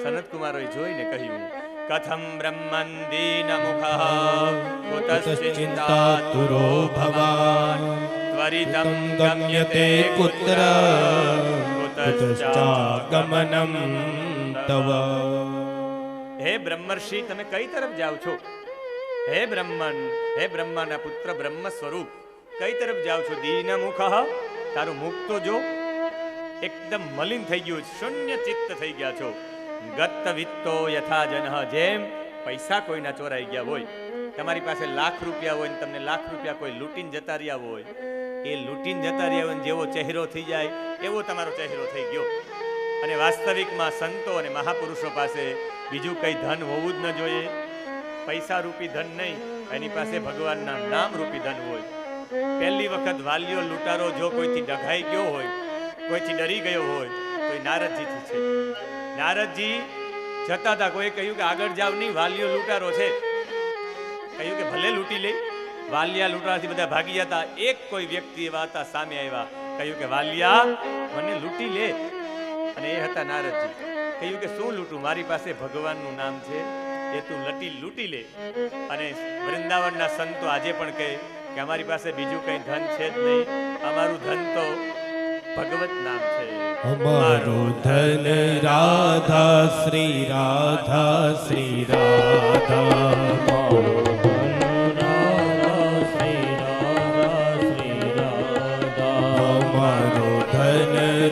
સનત કુમારોએ જોઈને કહ્યું, કથમ બ્રહ્મન દીન મુખઃ કુતશ્ચિંતાતુરો ભવાન ત્વરિતમ ગમ્યતે કુત્ર કુતશ્ચાગમનમ તવ. હે બ્રહ્મર્ષિ, તમે કઈ તરફ જાઓ છો? હે બ્રહ્મન, હે બ્રહ્માના પુત્ર બ્રહ્મ સ્વરૂપ, કઈ તરફ જાઓ છો? દીન મુખઃ, તારું મુખ તો જો એકદમ મલિન થઈ ગયું, શૂન્ય ચિત્ત થઈ ગયા છો. ગત વિત્તો યથા જનઃ, જેમ પૈસા કોઈના ચોરાઈ ગયા હોય. તમારી પાસે લાખ રૂપિયા હોય ને તમને લાખ રૂપિયા કોઈ લૂંટીને જતા રહ્યા હોય, એ લૂંટીને જતા રહ્યા હોય જેવો ચહેરો થઈ જાય એવો તમારો ચહેરો થઈ ગયો. અને વાસ્તવિકમાં સંતો અને મહાપુરુષો પાસે બીજું કઈ ધન હોવું જ ન જોઈએ. પૈસા રૂપી ધન નહીં, એની પાસે ભગવાનના નામ રૂપી ધન હોય. પહેલી વખત વાલીઓ લૂંટારો જો કોઈથી ડઘાઈ ગયો હોય, કોઈથી ડરી ગયો હોય, તો એ નારદજીથી છે. નારદજી જતા હતા, કોઈ કહ્યું કે આગળ જાવ નહીં, વાલીઓ લૂંટારો છે. કહ્યું કે ભલે લૂંટી લે. વાલિયા લૂંટારાથી બધા ભાગી જતા. એક કોઈ વ્યક્તિ એવા હતા, સામે આવ્યા, કહ્યું કે વાલિયા મને લૂંટી લે. અને એ હતા નારદજી. કહ્યું કે શું લૂંટું? મારી પાસે ભગવાનનું નામ છે, એ તું લૂંટી લે. અને વૃંદાવનના સંતો આજે પણ કહે કે અમારી પાસે બીજું કઈ ધન છે જ નહીં, અમારું ધન તો ભગવત નામ છે. અમારું ધન રાધા શ્રી રાધા શ્રી રાધા. અમારું ધન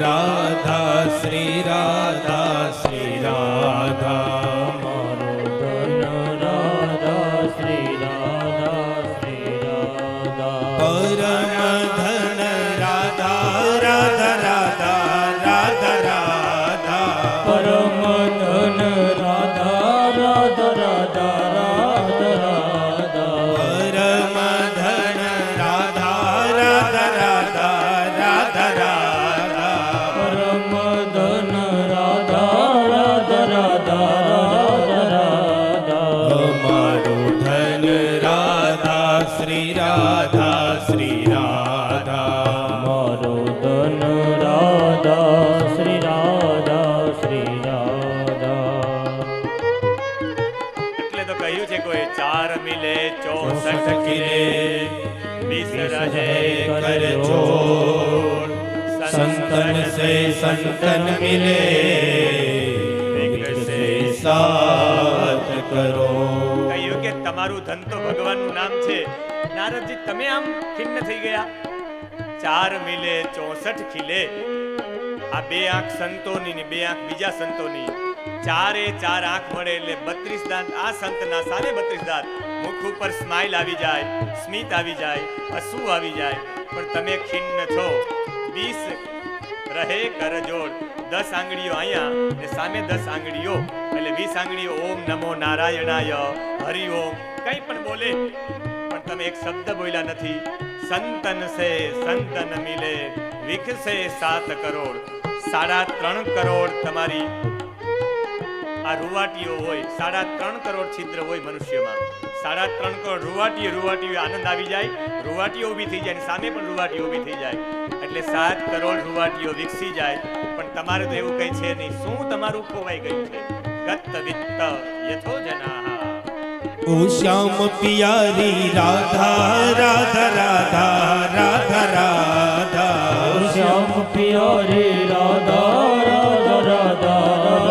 રાધા શ્રી રાધા શ્રી રાધા. संतन से संतन मिले, से साथ करो. કહ્યું કે તમારું ધન તો ભગવાનનું નામ છે. નારદજી તમે આમ ખિન્ન થઈ ગયા. 4 મિલે 64 ખીલે. આ 2 આંખ સંતોની ને 2 આંખ બીજા સંતોની. 4 આંખ મળે એટલે 32 દાંત આ સંતના સામે 32 દાંત. મુખ ઉપર સ્માઈલ આવી જાય, સ્મિત આવી જાય, હસવું આવી જાય. પણ તમે ખિન્ન છો. 20 રહે કરજોડ. 10 આંગળીઓ અહીંયા ને સામે 10 આંગળીઓ એટલે 20 આંગળીઓ. ઓમ નમો નારાયણાય, હરિ ઓમ કઈ પણ બોલે, પણ તમે એક શબ્દ બોલ્યા નથી. સંતન સે સંતન મિલે, વિકસે 7 કરોડ. 3.5 કરોડ તમારી આ રૂવાટીઓ હોય. 3.5 કરોડ છિદ્ર હોય મનુષ્યમાં. 3.5 કરોડ રૂવાટીઓ આનંદ આવી જાય. રૂવાટીઓ ઊભી થઈ જાય, સામે પણ રૂવાટીઓ ઊભી થઈ જાય. એટલે 7 કરોડ રૂવાટીઓ વિકસી જાય. પણ તમારે તો એવું કઈ છે નહીં. શું તમારું ખોવાઈ ગયું છે? ગત વિત્ત યથો જનાહ. ઓ શ્યામ પિયારી રાધા રાધા રાધા રાધા રાધા. ઓ શ્યામ પિયારી રાધા રાધા રાધા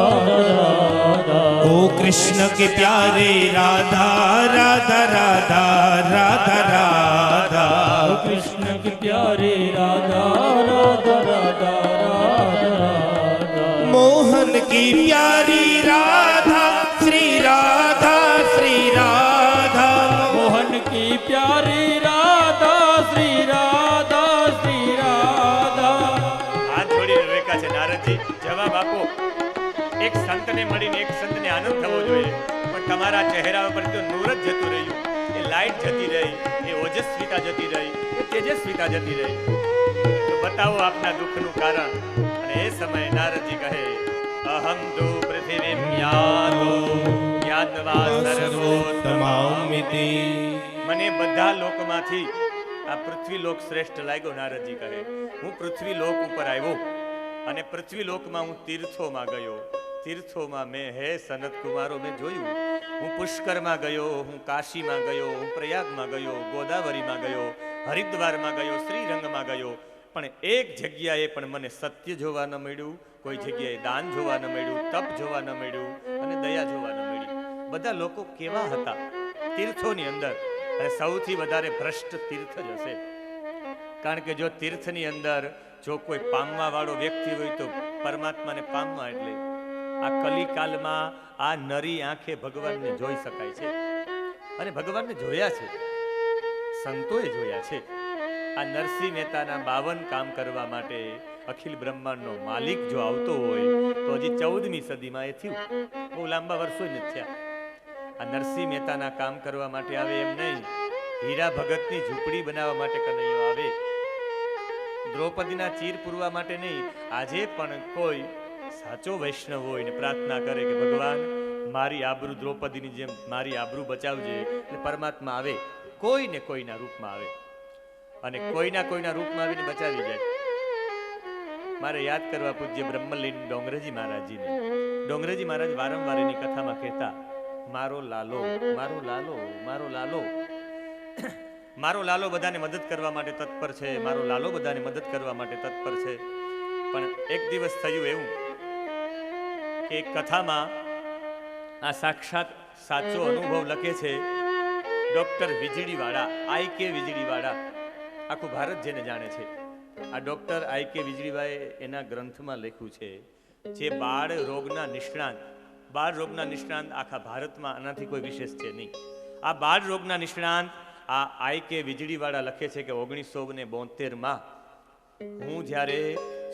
રાધા. ઓ કૃષ્ણ કે પ્યારે રાધા રાધા રાધા રાધા રાધા. કૃષ્ણ કે પ્યારે રાધા રાધા રાધા રાધા. મોહન की प्यारी राधा श्री राधा श्री राधा. मोहन की प्यारी राधा श्री राधा श्री राधा. હાથ જોડીને રેખા છે નારદજી. જવાબ આપો. એક સંતને મળીને એક સંતને આનંદ થવો જોઈએ, પણ તમારા ચહેરા ઉપર તો નૂર જ જતું રહ્યું. એ લાઈટ જતી રહી, એ ઓજસ્વીતા જતી રહી, એ તેજસ્વીતા જતી રહી. તો બતાવો આપના દુઃખનું કારણ. અને એ સમયે નારદજી કહે, અહમ તુ પૃથિવીમ યાતો જ્ઞાત્વા સર્વોત્તમામિતિ. મને બધા લોકમાંથી આ પૃથ્વી લોક શ્રેષ્ઠ લાગ્યો. નારદજી કહે, હું પૃથ્વી લોક ઉપર આવ્યો અને પૃથ્વી લોકમાં હું તીર્થોમાં ગયો, તીર્થોમાં મેં હે સનત કુમારો મેં જોયું. હું પુષ્કરમાં ગયો, હું કાશીમાં ગયો, હું પ્રયાગમાં ગયો, ગોદાવરીમાં ગયો, હરિદ્વારમાં ગયો, શ્રીરંગમાં ગયો, પણ એક જગ્યાએ પણ મને સત્ય જોવા ન મળ્યું, કોઈ જગ્યાએ દાન જોવા ન મળ્યું, તપ જોવા ન મળ્યું અને દયા જોવા ન મળી. બધા લોકો કેવા હતા તીર્થોની અંદર, અને સૌથી વધારે ભ્રષ્ટ તીર્થ જ હશે. કારણ કે જો તીર્થની અંદર જો કોઈ પામવા વાળો વ્યક્તિ હોય તો પરમાત્માને પામવા એટલે આ કલિકાલમાં આ નરી આંખે ભગવાનને જોઈ શકાય છે. અને ભગવાનને જોયા છે, સંતોએ જોયા છે. આ નરસિંહ મહેતાના 52 કામ કરવા માટે અખિલ બ્રહ્માંડનો માલિક જો આવતો હોય તો હજી 14મી સદીમાં એ થયું. બહુ લાંબા વર્ષો જ નથી થયા. આ નરસિંહ મહેતાના કામ કરવા માટે આવે એમ નહીં, હીરા ભગતની ઝૂંપડી બનાવવા માટે કનૈયો આવે, દ્રૌપદીના ચીર પૂરવા માટે નહીં. આજે પણ કોઈ સાચો વૈષ્ણવ હોય ને પ્રાર્થના કરે કે ભગવાન મારી આબરૂ દ્રૌપદીની જેમ મારી આબરૂ બચાવજે, એટલે પરમાત્મા આવે, કોઈને કોઈના રૂપમાં આવે અને કોઈના રૂપમાં આવીને બચાવી જાય. મારે યાદ કરવા પૂજ્ય બ્રહ્મલીન ડોંગરેજી મહારાજજીને. ડોંગરેજી મહારાજ વારંવાર એની કથામાં કહેતા, મારો લાલો, મારો લાલો, મારો લાલો. મારો લાલો બધાને મદદ કરવા માટે તત્પર છે, મારો લાલો બધાને મદદ કરવા માટે તત્પર છે. પણ એક દિવસ થયું એવું કે કથામાં આ સાક્ષાત સાચો અનુભવ લખે છે ડોક્ટર વીજળીવાળા, IK વીજળીવાળા. આખું ભારત જેને જાણે છે આ ડોક્ટર IK વીજળીવાળાએ એના ગ્રંથમાં લખ્યું છે, જે બાળ રોગના નિષ્ણાંત આખા ભારતમાં આનાથી કોઈ વિશેષ છે નહીં. આ બાળ રોગના નિષ્ણાંત આ IK વીજળીવાળા લખે છે કે 1972માં હું જ્યારે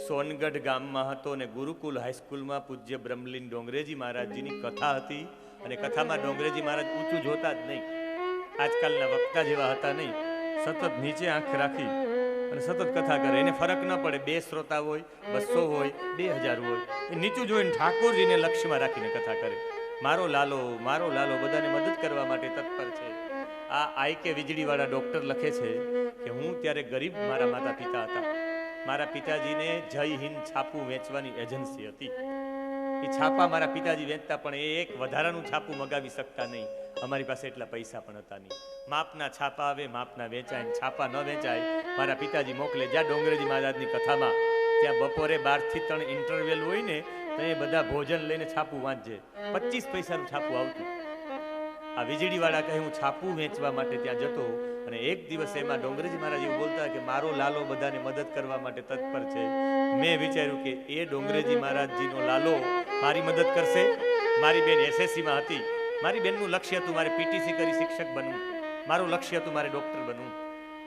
સોનગઢ ગામમાં હતો ને ગુરુકુલ હાઈસ્કૂલમાં પૂજ્ય બ્રહ્મલીન ડોંગરેજી મહારાજજીની કથા હતી, અને કથામાં ડોંગરેજી મહારાજ ઊંચું જોતા જ નહીં, આજકાલના વક્તા જેવા હતા નહીં. સતત નીચે આંખ રાખી અને સતત કથા કરે. એને ફરક ન પડે 2 શ્રોતા હોય, 200 હોય, 2000 હોય, એ નીચું જોઈને ઠાકોરજીને લક્ષ્યમાં રાખીને કથા કરે. મારો લાલો, મારો લાલો બધાને મદદ કરવા માટે તત્પર છે. આ IK વીજળીવાળા ડોક્ટર લખે છે કે હું ત્યારે ગરીબ મારા માતા પિતા હતા. મારા પિતાજીને જય હિન્દ છાપું વેચવાની એજન્સી હતી. એ છાપા મારા પિતાજી વેચતા, પણ એ એક વધારાનું છાપું મગાવી શકતા નહીં. અમારી પાસે એટલા પૈસા પણ હતા નહીં. માપના છાપા આવે, માપના વેચાય, છાપા ન વેચાય મારા પિતાજી મોકલે. જ્યાં ડોંગરેજી મહારાજની કથામાં ત્યાં બપોરે 12 થી 3 ઇન્ટરવેલ હોય ને તો એ બધા ભોજન લઈને છાપું વાંચે. 25 પૈસાનું છાપું આવતું. આ વીજળીવાળા કહે હું છાપું વેચવા માટે ત્યાં જતો, અને એક દિવસ એમાં ડોંગરેજી મહારાજ એવું બોલતા કે મારો લાલો બધાને મદદ કરવા માટે તત્પર છે. મેં વિચાર્યું કે એ ડોંગરેજી મહારાજજીનો લાલો મારી મદદ કરશે. મારી બેન SSCમાં હતી. મારી બેનનું લક્ષ્ય હતું મારે PTC કરી શિક્ષક બનવું, મારું લક્ષ્ય હતું મારે ડોક્ટર બનવું.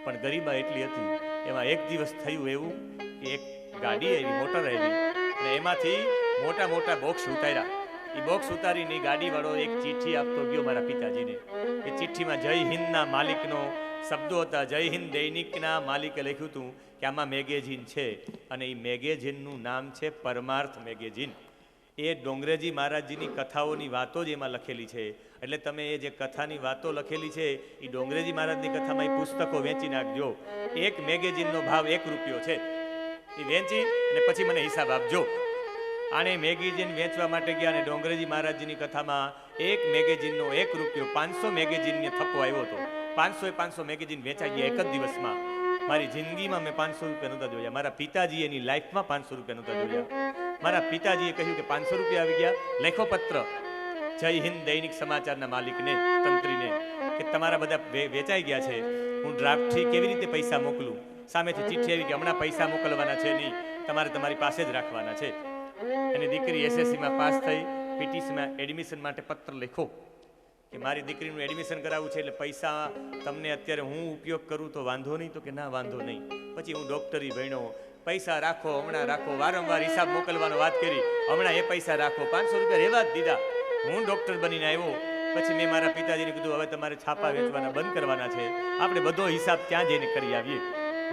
પણ ગરીબા એટલી હતી. એમાં એક દિવસ થયું એવું કે એક ગાડી આવી, મોટર આવી, અને એમાંથી મોટા મોટા બોક્સ ઉતાર્યા. એ બોક્સ ઉતારીને ગાડીવાળો એક ચિઠ્ઠી આપતો ગયો મારા પિતાજીને. એ ચિઠ્ઠીમાં જય હિન્દના માલિકનો શબ્દો હતા. જય હિન્દ દૈનિકના માલિકે લખ્યું હતું કે આમાં મેગેઝિન છે, અને એ મેગેઝિનનું નામ છે પરમાર્થ મેગેઝિન. એ ડોંગરેજી મહારાજજીની કથાઓની વાતો જ એમાં લખેલી છે. એટલે તમે એ જે કથાની વાતો લખેલી છે એ ડોંગરેજી મહારાજની કથામાં એ પુસ્તકો વેચી નાખજો. એક મેગેઝિનનો ભાવ 1 રૂપિયો છે. એ વેચી અને પછી મને હિસાબ આપજો. આને મેગેઝિન વેચવા માટે ગયા, અને ડોંગરેજી મહારાજજીની કથામાં એક મેગેઝિનનો 1 રૂપિયો, 500 મેગેઝિનને થપ્પો આવ્યો હતો. 500 મેગેઝિન વેચાઈ ગયા એક જ દિવસમાં. મારી જિંદગીમાં મેં 500 રૂપિયા નહોતા જોયા. મારા પિતાજી એની લાઈફમાં 500 રૂપિયા નહોતા જોયા. મારા પિતાજીએ કહ્યું કે 500 રૂપિયા આવી ગયા, લખો પત્ર જય હિન્દ દૈનિક સમાચારના માલિકને, તંત્રીને, કે તમારા બધા વેચાઈ ગયા છે, હું ડ્રાફ્ટથી કેવી રીતે પૈસા મોકલું. સામેથી ચિઠ્ઠી આવી કે હમણાં પૈસા મોકલવાના છે નહીં, તમારે તમારી પાસે જ રાખવાના છે. એની દીકરી SSCમાં પાસ થઈ, PTCમાં એડમિશન માટે પત્ર લખો કે મારી દીકરીનું એડમિશન કરાવવું છે, એટલે પૈસા તમને અત્યારે હું ઉપયોગ કરું તો વાંધો નહીં? તો કે ના વાંધો નહીં. પછી હું ડોક્ટરી ભણ્યો, પૈસા રાખો, હમણાં રાખો, વારંવાર હિસાબ મોકલવાનો વાત કરી, હમણાં એ પૈસા રાખો. 500 રૂપિયા રહેવા જ દીધા. હું ડોક્ટર બનીને આવ્યો. પછી મેં મારા પિતાજીને કીધું હવે તમારે છાપા વેચવાના બંધ કરવાના છે, આપણે બધો હિસાબ ત્યાં જઈને કરી આવીએ,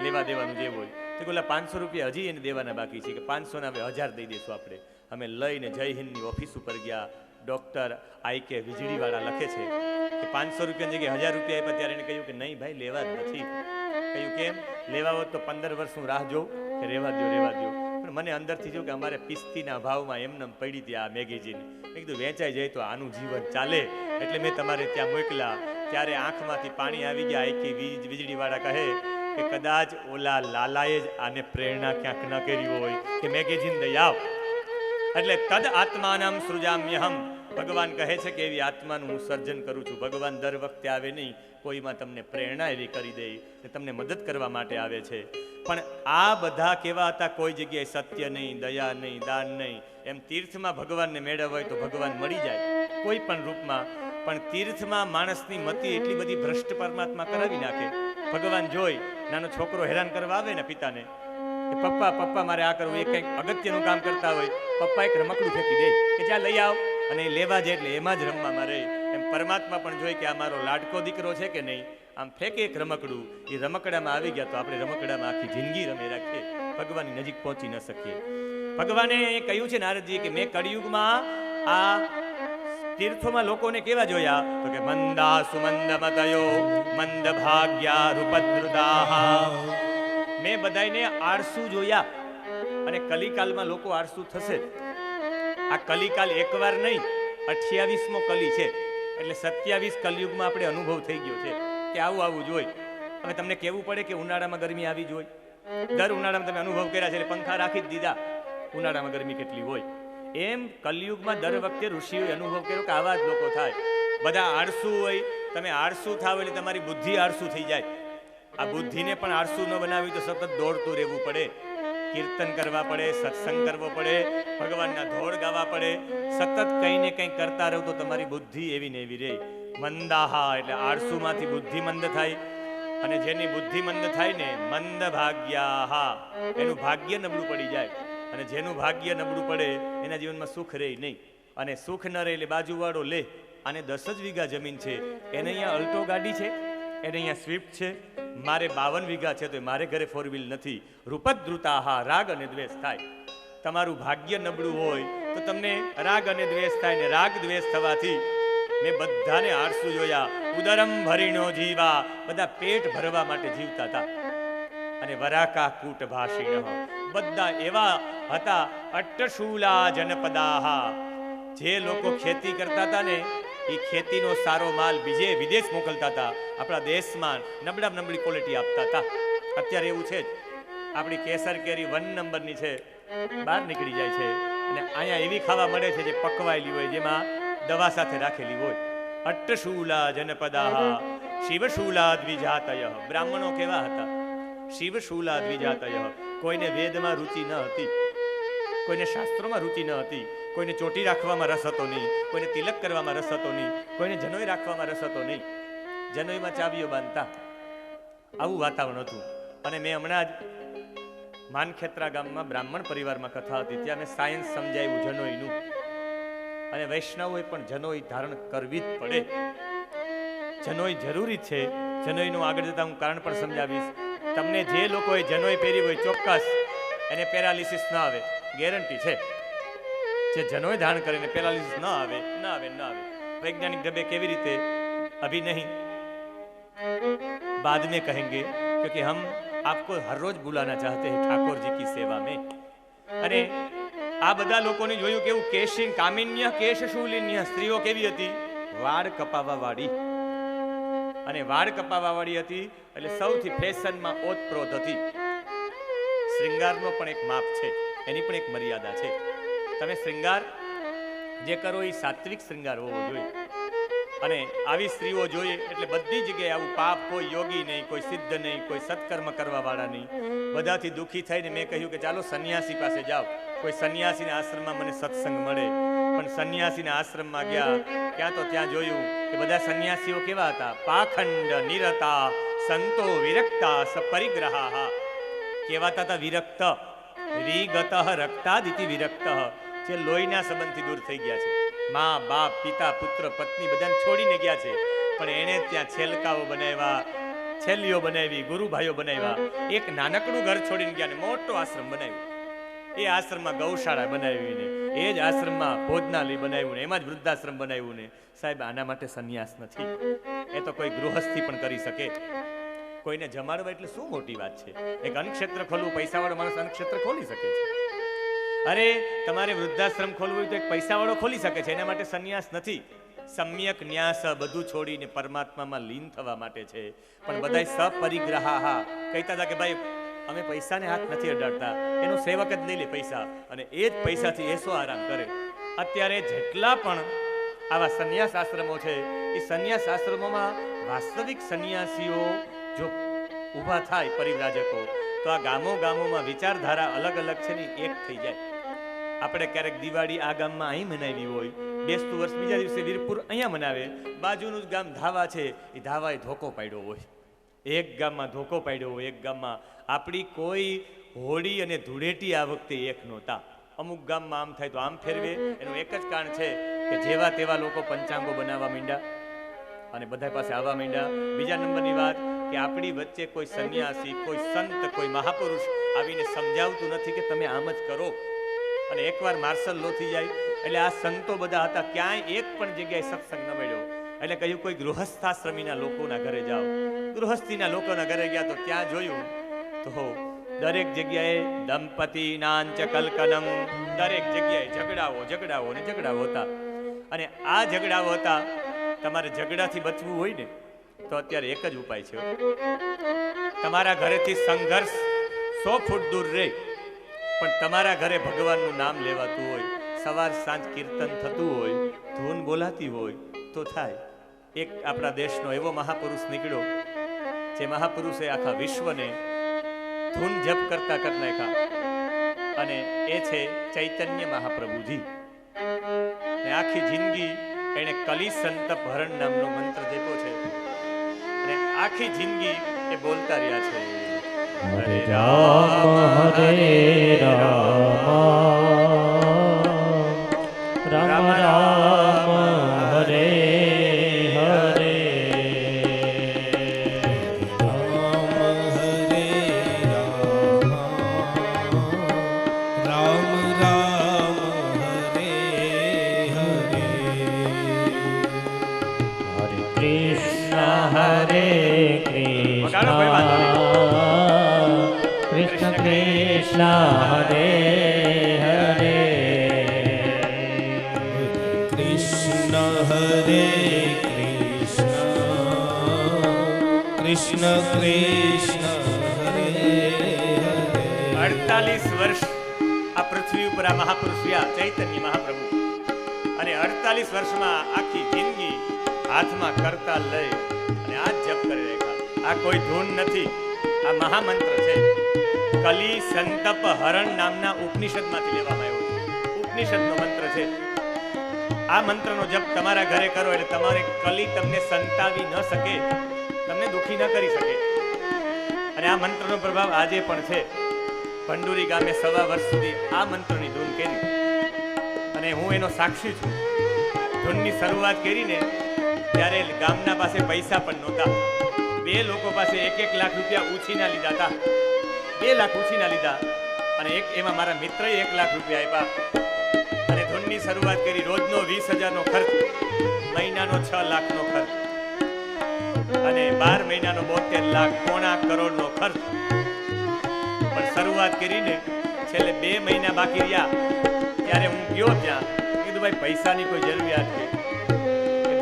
લેવા દેવાનું જે હોય. તો ઓલા 500 રૂપિયા હજી એને દેવાના બાકી છે, કે 500 ના હવે 1000 દઈ દઈશું આપણે. અમે લઈને જય હિન્દની ઓફિસ ઉપર ગયા. ડોક્ટર IK વીજળીવાળા લખે છે કે 500 રૂપિયાની જગ્યાએ 1000 રૂપિયા આપ્યા. ત્યારે એને કહ્યું કે નહીં ભાઈ, લેવા જ નથી. કહ્યું કેમ? લેવા હોત તો 15 વર્ષ હું રાહ જોઉં કે રહેવા દો. પણ પણ મને અંદરથી જો કે અમારે પિસ્તીના ભાવમાં એમને પડી હતી આ મેગેઝીન. મેં કીધું વેચાઈ જાય તો આનું જીવન ચાલે, એટલે મેં તમારે ત્યાં મોકલા. ત્યારે આંખમાંથી પાણી આવી ગયા. આખી વીજળીવાળા કહે કે કદાચ ઓલા લાલાએ જ આને પ્રેરણા ક્યાંક ન કરી હોય કે મેગેઝીન દઈ આવ. એટલે તદ આત્માનામ સૃજામ્યહમ, ભગવાન કહે છે કે એવી આત્માનું હું સર્જન કરું છું. ભગવાન દર વખતે આવે નહીં, કોઈમાં તમને પ્રેરણા એવી કરી દે કે તમને મદદ કરવા માટે આવે છે. પણ આ બધા કેવા હતા? કોઈ જગ્યાએ સત્ય નહીં, દયા નહીં, દાન નહીં. એમ તીર્થમાં ભગવાનને મેળવવા હોય તો ભગવાન મળી જાય કોઈ પણ રૂપમાં, પણ તીર્થમાં માણસની મતિ એટલી બધી ભ્રષ્ટ પરમાત્મા કરાવી નાખે. ભગવાન જોઈ નાનો છોકરો હેરાન કરવા આવે ને પિતાને કે પપ્પા પપ્પા મારે આ કરવું, એ કંઈક અગત્યનું કામ કરતા હોય, પપ્પા એક રમકડું ફેંકી દે કે જ્યાં લઈ આવ, અને એ લેવા જાય એટલે એમાં જ રમવામાં રહે. એમ પરમાત્મા પણ જોઈ કે આ મારો લાડકો દીકરો છે કે નહીં, આમ ફેંકે એક રમકડું, એ રમકડામાં આવી ગયા તો આપણે રમકડામાં આખી જિંદગી રમે રાખીએ, ભગવાનની નજીક પહોંચી ન શકીએ. ભગવાને કહ્યું છે નારદજી કે મેં કળિયુગમાં આ તીર્થોમાં લોકોને કેવા જોયા? તો કે મંદા સુમંદ મતયો મંદ ભાગ્યા રૂપદ્રુદાહ. મેં બધાને આળસુ જોયા, અને કલિકાલમાં લોકો આળસુ થશે. આ કલિકાલ એકવાર નહીં, 28મો કલી છે, એટલે 27 કલયુગમાં આપણે અનુભવ થઈ ગયો છે કે આવું જોઈ. હવે તમને કહેવું પડે કે ઉનાળામાં ગરમી આવી જ હોય. દર ઉનાળામાં તમે અનુભવ કર્યા છે, એટલે પંખા રાખી જ દીધા, ઉનાળામાં ગરમી કેટલી હોય. એમ કલયુગમાં દર વખતે ઋષિઓએ અનુભવ કર્યો કે આવા જ લોકો થાય. બધા આળસુ હોય, તમે આળસુ થાવ એટલે તમારી બુદ્ધિ આળસુ થઈ જાય. આ બુદ્ધિને પણ આળસુ ન બનાવી તો સતત દોડતું રહેવું પડે, કીર્તન કરવા પડે, સત્સંગ કરવો પડે, ભગવાનના ધોળ ગાવા પડે, સતત કંઈ ને કંઈ કરતા રહો તો તમારી બુદ્ધિ એવી ને એવી રહે. મંદાહા એટલે આળસુમાંથી બુદ્ધિ મંદ થાય, અને જેની બુદ્ધિ મંદ થાય ને મંદ ભાગ્યાહા, એનું ભાગ્ય નબળું પડી જાય. અને જેનું ભાગ્ય નબળું પડે એના જીવનમાં સુખ રહે નહીં. અને સુખ ન રહે એટલે બાજુવાળો લે, આને 10 જ વીઘા જમીન છે, એને અહીંયા અલ્ટો ગાડી છે, એને અહીંયા સ્વિફ્ટ છે, મારે 52 વીઘા છે તો મારે ઘરે 4 વ્હીલ નથી. રૂપદ્રુતાહા, રાગ અને દ્વેષ થાય. તમારું ભાગ્ય નબળું હોય તો તમને રાગ અને દ્વેષ થાય, ને રાગ દ્વેષ થવાથી મેં બધાને આળસુ જોયા. ઉદરમ ભરીનો જીવા, બધા પેટ ભરવા માટે જીવતા હતા. અને વરાકા કૂટ ભાષિણ, બધા એવા હતા. અટ્ટશૂલા જનપદાહા, જે લોકો ખેતી કરતા હતા ને એ ખેતીનો સારો માલ બીજે વિદેશ મોકલતા હતા, આપણા દેશમાં નબળી ક્વોલિટી આપતા હતા. અત્યારે એવું છે જ, આપણી કેસર કેરી 1 નંબરની છે, બહાર નીકળી જાય છે, અને અહીંયા એવી ખાવા મળે છે જે પકવાયેલી હોય, જેમાં દવા સાથે રાખેલી હોય. અટ્ટશૂલા જનપદાહા શિવશૂલા દ્વિજાતય, બ્રાહ્મણો કેવા હતા? શિવશૂલા દ્વિજાતય, કોઈને વેદમાં રુચિ ન હતી, કોઈને શાસ્ત્રોમાં રુચિ ન હતી, કોઈને ચોટી રાખવામાં રસ હતો નહીં, કોઈને તિલક કરવામાં રસ હતો નહીં, કોઈને જનોઈ રાખવામાં રસ હતો નહીં. જનોઈમાં ચાવીઓ બાંધતા, આવું વાતાવરણ હતું. અને મેં હમણાં જ માનખેત્રા ગામમાં બ્રાહ્મણ પરિવારમાં કથા હતી, ત્યાં મેં સાયન્સ સમજાવ્યું જનોઈનું. અને વૈષ્ણવોએ પણ જનોઈ ધારણ કરવી જ પડે, જનોઈ જરૂરી છે. જનોઈનું આગળ જતા હું કારણ પણ સમજાવીશ. તમને જે લોકોએ જનોઈ પહેરી હોય ચોક્કસ એને પેરાલિસિસ ન આવે, ગેરંટી છે. જે જનોઈ ધારણ કરીને પેરાલિસિસ ન આવે. વૈજ્ઞાનિક ઢબે કેવી રીતે? અભી નહીં, बाद में कहेंगे, क्योंकि हम आपको हर रोज बुलाना चाहते हैं ठाकुर जी की सेवा में. અને આ બધા લોકોને જોયું કેવું કેશિન કામિન્ય કેશશૂલિન્ય, સ્ત્રીઓ કેવી હતી? વાળ કપાવા વાળી. અને વાળ કપાવા વાળી હતી એટલે સૌથી ફેશનમાં ઓતપ્રોત હતી. શ્રૃંગારનો પણ એક માપ છે, એની પણ એક મર્યાદા છે. તમે શ્રૃંગાર જે કરો એ સાત્વિક શ્રૃંગાર હોવો જોઈએ. અને આવી સ્ત્રીઓ જોઈએ એટલે બધી જગ્યાએ આવું પાપ, કોઈ યોગી નહીં, કોઈ સિદ્ધ નહીં, કોઈ સત્કર્મ કરવા વાળા નહીં, બધાથી દુઃખી થઈને મેં કહ્યું કે ચાલો સંન્યાસી પાસે જાઓ, કોઈ સંન્યાસીના આશ્રમમાં મને સત્સંગ મળે. પણ સંન્યાસીના આશ્રમમાં ગયા, ત્યાં તો ત્યાં જોયું કે બધા સંન્યાસીઓ કેવા હતા? પાખંડ નિરતા સંતો વિરક્તા સપરિગ્રહા. કહેવાતા હતા વિરક્ત, વિગત રક્તાદિતિ વિરક્ત, જે લોહીના સંબંધથી દૂર થઈ ગયા છે. મા બાપ પિતા પુત્ર પત્ની બધાને છોડીને ગયા છે, પણ એને ત્યાં છેલકાઓ બનાવ્યા, છેલ્લીઓ બનાવી, ગુરુભાઈઓ બનાવ્યા. એક નાનકડું ઘર છોડીને ગયા ને મોટો આશ્રમ બનાવ્યો. એ આશ્રમમાં ગૌશાળા બનાવીને, એ જ આશ્રમમાં ભોજનાલય બનાવ્યું ને, એમાં જ વૃદ્ધાશ્રમ બનાવ્યું ને. સાહેબ, આના માટે સંન્યાસ નથી, એ તો કોઈ ગૃહસ્થી પણ કરી શકે. કોઈને જમાડવા એટલે શું મોટી વાત છે? એક અન્નક્ષેત્ર ખોલવું, પૈસાવાળો માણસ અન્નક્ષેત્ર ખોલી શકે છે. અરે તમારે વૃદ્ધાશ્રમ ખોલવું હોય તો એક પૈસાવાળો ખોલી શકે છે, એના માટે સંન્યાસ નથી. સમ્યક ન્યાસ બધું છોડીને પરમાત્મામાં લીન થવા માટે છે. પણ બધાય સપરિગ્રહા કહેતા હતા કે ભાઈ અમે પૈસાને હાથ નથી અડાડતા, એનો સેવક જ લઈ લે પૈસા અને એ જ પૈસાથી એસો આરામ કરે. અત્યારે જેટલા પણ આવા સંન્યાસ આશ્રમો છે એ સંન્યાસ આશ્રમોમાં વાસ્તવિક સંન્યાસીઓ જો ઊભા થાય પરિવ્રાજકો, તો આ ગામોમાં વિચારધારા અલગ અલગ છે ને એક થઈ જાય. આપણે ક્યારેક દિવાળી આ ગામમાં અહીં મનાવી હોય, બેસતું વર્ષ બીજા દિવસે વીરપુર અહીંયા મનાવે, બાજુનું જ ગામ ધાવા છે એ ધાવાએ ધોકો પાડ્યો હોય, એક ગામમાં ધોકો પાડ્યો હોય, એક ગામમાં. આપણી કોઈ હોળી અને ધૂળેટી આ વખતે એક નહોતા. અમુક ગામમાં આમ થાય તો આમ ફેરવે. એનું એક જ કારણ છે કે જેવા તેવા લોકો પંચાંગો બનાવવા માંડ્યા અને બધા પાસે આવવા માંડ્યા. બીજા નંબરની વાત કે આપણી વચ્ચે કોઈ સંન્યાસી, કોઈ સંત, કોઈ મહાપુરુષ આવીને સમજાવતું નથી કે તમે આમ જ કરો. અને એકવાર માર્શલ લો થઈ જાય એટલે આ સંતો બધા હતા, ક્યાંય એક પણ જગ્યાએ સત્સંગ ન મળ્યો. એટલે કહ્યું કોઈ ગૃહસ્થાશ્રમીના લોકોના ઘરે જાઓ. ગૃહસ્થીના લોકોના ઘરે ગયા તો ત્યાં જોયું તો દરેક જગ્યાએ દંપતી નાંચ કલકલમ, દરેક જગ્યાએ ઝઘડાઓ હતા. અને આ ઝઘડાઓ હતા. તમારે ઝઘડાથી બચવું હોય ને તો અત્યારે એક જ ઉપાય છે. તમારા ઘરેથી સંઘર્ષ 100 ફૂટ દૂર રહે પણ તમારા ઘરે ભગવાનનું નામ લેવાતું હોય, સવાર સાંજ કીર્તન થતું હોય, ધૂન બોલાતી હોય તો થાય. એક આપણા દેશનો એવો મહાપુરુષ નીકળ્યો જે મહાપુરુષે આખા વિશ્વને ધૂન જપ કરતા કરી નાખ્યા અને એ છે ચૈતન્ય મહાપ્રભુજી. ને આખી જિંદગી એને કલી સંતપ હરણ નામનો મંત્ર જપ્યો છે અને આખી જિંદગી એ બોલતા રહ્યા છે, હરે રામ રામ રામ હરે હરે, રામ રામ હરે હરે, હરે કૃષ્ણ હરે કૃષ્ણ, કૃષ્ણ કૃષ્ણ હરે હરે, કૃષ્ણ હરે કૃષ્ણ, કૃષ્ણ કૃષ્ણ હરે હરે. 48 વર્ષ આ પૃથ્વી ઉપર આ મહાપુરુષ રહ્યા ચૈતન્ય મહાપ્રભુ, અને 48 વર્ષમાં આખી જિંદગી હાથમાં કરતાલ લઈ અને આ જ જપ કરી રહ્યા. આ કોઈ ધૂન નથી, આ મહામંત્ર છે. કલી સંતપ હરણ નામના ઉપનિષદમાંથી લેવામાં આવ્યો છે. ઉપનિષદનો મંત્ર છે. આ મંત્રનો જપ તમારા ઘરે કરો એટલે તમારે કલી તમને સંતાવી ન શકે, તમને દુખી ન કરી શકે. અને આ મંત્રનો પ્રભાવ આજે પણ છે. ભંડુરી ગામે 1.25 વર્ષ સુધી આ મંત્રની ધૂન કરી અને હું એનો સાક્ષી છું. ધૂનની શરૂઆત કરીને ત્યારે ગામના પાસે પૈસા પણ નહોતા. 2 લોકો પાસે 1-1 લાખ રૂપિયા ઉછીના લીધા હતા. 2 લાખ ઉછીના લીધા અને એમાં મારા મિત્રએ 1 લાખ રૂપિયા આપ્યા અને ધૂનની શરૂઆત કરી. રોજનો 20,000નો ખર્ચ, મહિનાનો 6 લાખનો ખર્ચ અને 12 મહિનાનો 72 લાખ, 1.25 કરોડનો ખર્ચ. પણ શરૂઆત કરીને છેલ્લે 2 મહિના બાકી રહ્યા ત્યારે હું ગયો ત્યાં, કીધું ભાઈ પૈસાની કોઈ જરૂરિયાત છે?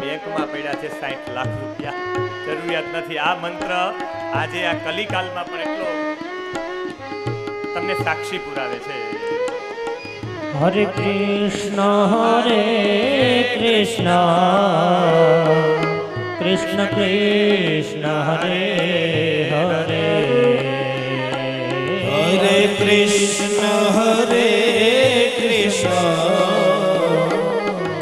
બેંકમાં પડ્યા છે 60 લાખ રૂપિયા, જરૂરિયાત નથી. આ મંત્ર આજે આ કલિકાલમાં પણ એટલો તમને સાક્ષી પુરાવે છે. હરે કૃષ્ણ કૃષ્ણ કૃષ્ણ હરે હરે, હરે કૃષ્ણ કૃષ્ણ,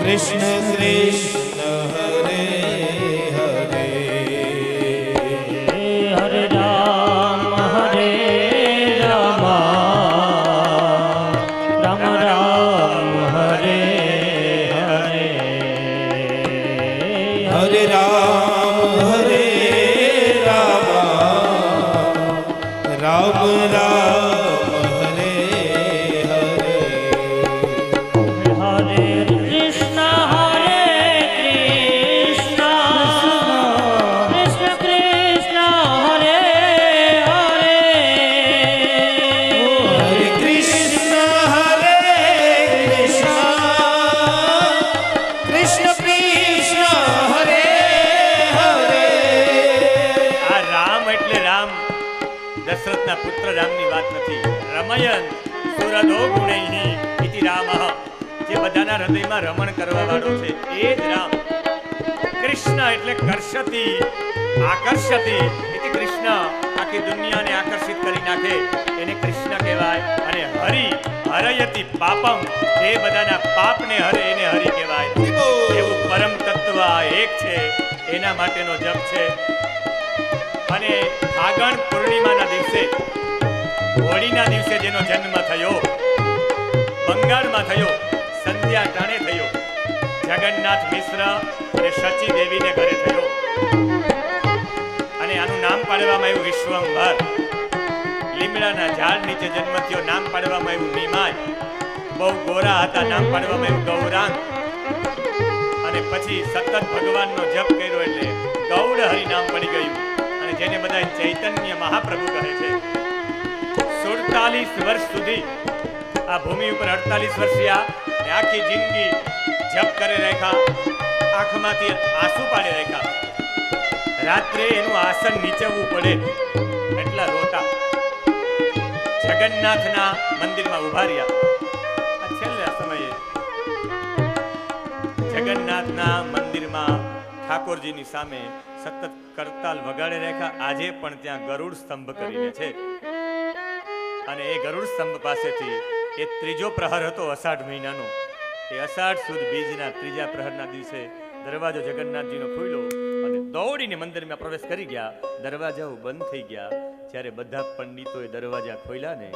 કૃષ્ણ કૃષ્ણ હરે હરે, હરે રામ રામ રામ હરે હરે, હરે રામ રામ રામ હરે હરે, હરે કૃષ્ણ કૃષ્ણ, કૃષ્ણ કૃષ્ણ હરે હરે, હરે કૃષ્ણ હરે દશરથના પુત્ર રામની વાત નથી. રમયન સુરદો ગુણૈહિ ઇતિ રામઃ, જે બધાના હૃદયમાં રમણ કરવા વાળો છે એ જ રામ. કૃષ્ણ એટલે કર્ષતી આકર્ષતી ઇતિ કૃષ્ણ, આખી દુનિયાને આકર્ષિત કરી નાખે એને કૃષ્ણ કહેવાય. અને હરિ હરયતિ પાપમ, જે બધાના પાપને હરે એને હરિ કહેવાય. એવું પરમ તત્વ આ એક છે, એના માટેનો જપ છે. અને ફાગણ પૂર્ણિમાના દિવસે, હોળીના દિવસે જેનો જન્મ થયો, બંગાળમાં થયો, સંધ્યા ટાણે થયો, જગન્નાથ મિશ્ર અને શચી દેવીને ઘરે થયો. અને આનું નામ પાડવામાં આવ્યું વિશ્વંભર. લીમડાના ઝાડ નીચે જન્મ થયો, નામ પાડવામાં આવ્યું નિમાય. બહુ ગોરા હતા, નામ પાડવામાં આવ્યું ગૌરાંગ. અને પછી સતત ભગવાનનો જપ કર્યો એટલે ગૌડ હરિ નામ પડી ગયું. અને જેને બધા ચૈતન્ય મહાપ્રભુ કહે છે. 47 વર્ષ સુધી આ ભૂમિ ઉપર 48 વર્ષ રહ્યા અને આખી જિંદગી જપ કરે રાખ્યા, આંખમાંથી આંસુ પાડી રાખ્યા. રાત્રે એનું આસન નીચવવું પડે એટલા રોતા. જગન્નાથના મંદિરમાં ઉભા રહ્યા. આ છેલ્લા સમયે જગન્નાથના મંદિરમાં ઠાકોરજીની સામે સતત કરતાલ વગાડે રાખ્યા. આજે પણ ત્યાં ગરુડ સ્તંભ કરીને છે. અને એ ગરુડ સ્તંભ પાસેથી એ ત્રીજો પ્રહર હતો અષાઢ મહિનાનો. એ અષાઢ સુદ બીજના ત્રીજા પ્રહરના દિવસે દરવાજો જગન્નાથજીનો ખુલ્યો અને દોડીને મંદિરમાં પ્રવેશ કરી ગયા. દરવાજાઓ બંધ થઈ ગયા. જ્યારે બધા પંડિતોએ દરવાજા ખોલ્યા ને,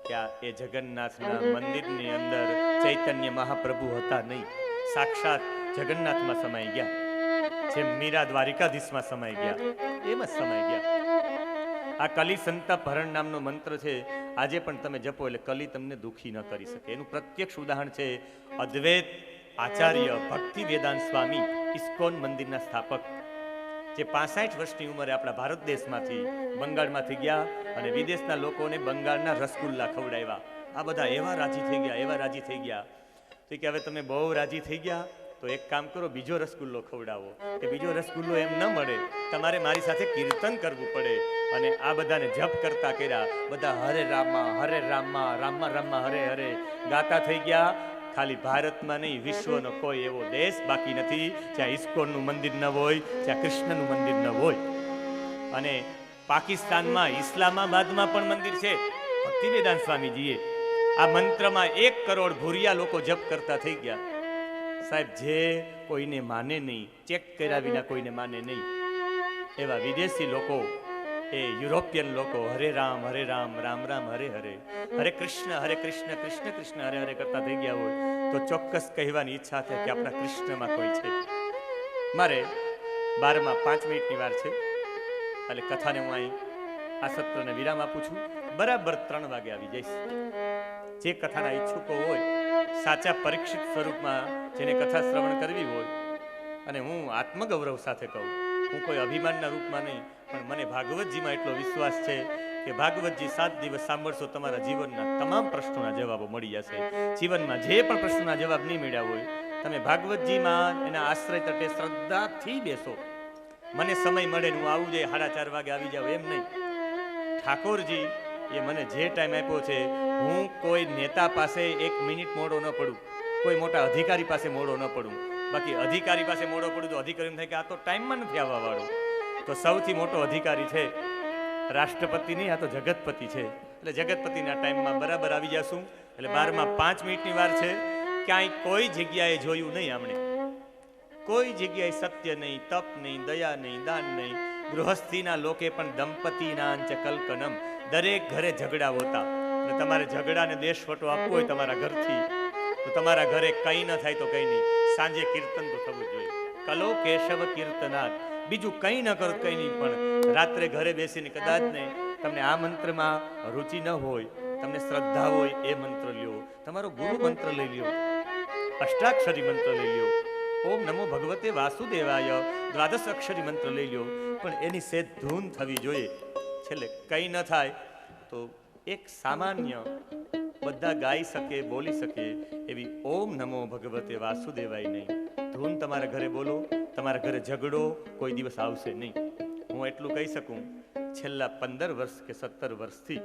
ત્યાં એ જગન્નાથના મંદિરની અંદર ચૈતન્ય મહાપ્રભુ હતા નહીં, સાક્ષાત જગન્નાથમાં સમાઈ ગયા. જેમ મીરા દ્વારિકાધીશમાં સમાઈ ગયા એમ જ સમાઈ ગયા. આ કલી સંતાપ હરણ નામનો મંત્ર છે. આજે પણ તમે જપો એટલે કલી તમને દુખી ન કરી શકે. એનું પ્રત્યક્ષ ઉદાહરણ છે અદ્વૈત આચાર્ય ભક્તિ વેદાંત સ્વામી, ઇસ્કોન મંદિરના સ્થાપક, જે 65 વર્ષની ઉંમરે આપણા ભારત દેશમાંથી બંગાળમાંથી ગયા અને વિદેશના લોકોને બંગાળના રસગુલ્લા ખવડાવ્યા. આ બધા એવા રાજી થઈ ગયા, એવા રાજી થઈ ગયા તો કે હવે તમે બહુ રાજી થઈ ગયા તો એક કામ કરો, બીજો રસગુલ્લો ખવડાવો. કે બીજો રસગુલ્લો એમ ન મળે, તમારે મારી સાથે કીર્તન કરવું પડે. અને આ બધાને જપ કરતા કર્યા. બધા હરે રામા રામા રામા હરે હરે ગાતા થઈ ગયા. ખાલી ભારતમાં નહીં, વિશ્વનો કોઈ એવો દેશ બાકી નથી જ્યાં ઇસ્કોનનું મંદિર ન હોય, જ્યાં કૃષ્ણનું મંદિર ન હોય. અને પાકિસ્તાનમાં ઇસ્લામાબાદમાં પણ મંદિર છે. ભક્તિ વેદાંત સ્વામીજીએ આ મંત્રમાં 1 કરોડ ભૂરિયા લોકો જપ કરતા થઈ ગયા. સાહેબ, જે કોઈને માને નહીં, ચેક કર્યા વિના કોઈને માને નહીં, એવા વિદેશી લોકો, એ યુરોપિયન લોકો હરે રામ રામ રામ હરે હરે, હરે કૃષ્ણ કૃષ્ણ કૃષ્ણ હરે હરે કરતા થઈ ગયા હોય તો ચોક્કસ કહેવાની ઈચ્છા થાય કે આપણા કૃષ્ણમાં કોઈ છે. મારે 12માં 5 મિનિટની વાર છે એટલે કથાને હું અહીં આ સત્રને વિરામ આપું છું. બરાબર 3 વાગે આવી જઈશ. જે કથાના ઈચ્છુકો હોય, સાચા પરીક્ષિત સ્વરૂપમાં જેને કથા શ્રવણ કરવી હોય, અને હું આત્મગૌરવ સાથે કહું, હું કોઈ અભિમાનના રૂપમાં નહીં, પણ મને ભાગવતજીમાં એટલો વિશ્વાસ છે કે ભાગવતજી 7 દિવસ સાંભળશો, તમારા જીવનના તમામ પ્રશ્નોના જવાબો મળી જશે. જીવનમાં જે પણ પ્રશ્નોના જવાબ નહીં મળ્યા હોય, તમે ભાગવતજીમાં એના આશ્રય તટે શ્રદ્ધાથી બેસો. મને સમય મળે હું આવું જોઈએ, 4:30 વાગે આવી જાવ એમ નહીં. ઠાકોરજી એ મને જે ટાઈમ આપ્યો છે, હું કોઈ નેતા પાસે 1 મિનિટ મોડો ન પડું, કોઈ મોટા અધિકારી પાસે મોડો ન પડું. બાકી અધિકારી પાસે મોડો પડું તો અધિકારી એમ થાય કે આ તો ટાઈમમાં નથી આવવા વાળો. તો સૌથી મોટો અધિકારી છે રાષ્ટ્રપતિ નહીં, આ તો જગતપતિ છે. એટલે જગતપતિના ટાઈમમાં બરાબર આવી જશું. એટલે 12માં 5 મિનિટની વાર છે. ક્યાંય કોઈ જગ્યાએ જોયું નહીં, આમણે કોઈ જગ્યાએ સત્ય નહીં, તપ નહીં, દયા નહીં, દાન નહીં. ગૃહસ્થીના લોકે પણ દંપતીના અંચ કલ્કનમ, દરેક ઘરે ઝઘડા હોતા. અને તમારે ઝઘડાને દેશવટો આપવો હોય તમારા ઘરથી, તો તમારા ઘરે કંઈ ન થાય તો કંઈ નહીં, સાંજે કીર્તન તો થવું જોઈએ. કલો કેશવ કીર્તનાથ, બીજું કંઈ ન કરો કંઈ નહીં, પણ રાત્રે ઘરે બેસીને કદાચ ને તમને આ મંત્રમાં રુચિ ન હોય, તમને શ્રદ્ધા હોય, એ મંત્ર લ્યો. તમારો ગુરુ મંત્ર લઈ લ્યો, અષ્ટાક્ષરી મંત્ર લઈ લ્યો, ઓમ નમો ભગવતે વાસુદેવાય 12 અક્ષરી મંત્ર લઈ લ્યો, પણ એની સેજ ધૂન થવી જોઈએ. છેલ્લે કંઈ ન થાય તો એક સામાન્ય બધા ગાઈ શકે, બોલી શકે એવી ઓમ નમો ભગવતે વાસુદેવાય નહીં ધૂન તમારા ઘરે બોલો. તમારા ઘરે ઝઘડો કોઈ દિવસ આવશે નહીં. હું એટલું કહી શકું છેલ્લા 15 વર્ષ કે 17 વર્ષથી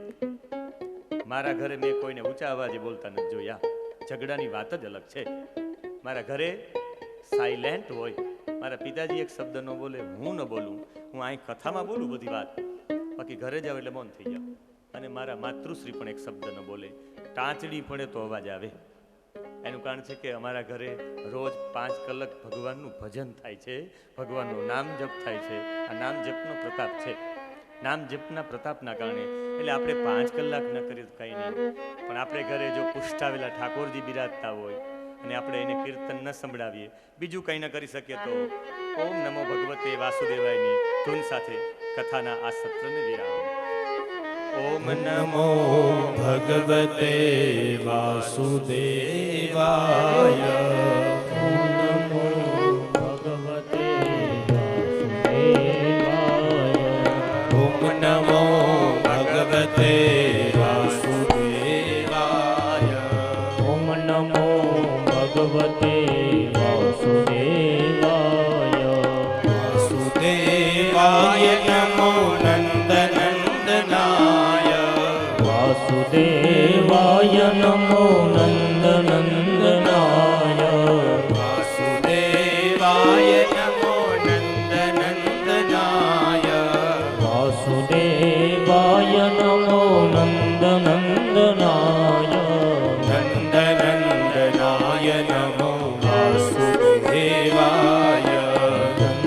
મારા ઘરે મેં કોઈને ઊંચા અવાજે બોલતા નથી જોયા. ઝઘડાની વાત જ અલગ છે. મારા ઘરે સાયલેન્ટ હોય. મારા પિતાજી એક શબ્દ ન બોલે, હું ન બોલું, હું અહીં કથામાં બોલું બધી વાત, બાકી ઘરે જાવ એટલે મૌન થઈ જાવ. અને મારા માતૃશ્રી પણ એક શબ્દ ન બોલે, ટાંચડી પડે તો અવાજ આવે. એનું કારણ છે કે અમારા ઘરે રોજ 5 કલાક ભગવાનનું ભજન થાય છે, ભગવાનનું નામ જપ થાય છે. આ નામ જપનો પ્રતાપ છે. નામ જપના પ્રતાપના કારણે એટલે આપણે 5 કલાક ન કરીએ તો કંઈ નહીં, પણ આપણે ઘરે જો પુષ્ટાવેલા ઠાકોરજી બિરાજતા હોય અને આપણે એને કીર્તન ન સંભળાવીએ, બીજું કંઈ ન કરી શકીએ, તો ઓમ નમો ભગવતે વાસુદેવાયની ધૂન સાથે કથાના આ સત્રને વિરામ. ઓમ નમો ભગવતે વાસુદેવાય. ઓમ નમો ભગવતે વાસુદેવાય. ઓમ નમો ભગવતે વાસુદેવાય. ઓમ નમો ભગવતે વાસુદેવાય. વાસુદેવાય નમો નંદનંદનાય. વાસુદેવાય નમો નંદનંદનાય. વાસુદેવાય નમો નંદનંદનાય. વાસુદેવાય નમો નંદનંદનાય. નંદનંદનાય નમો વાસુદેવાય.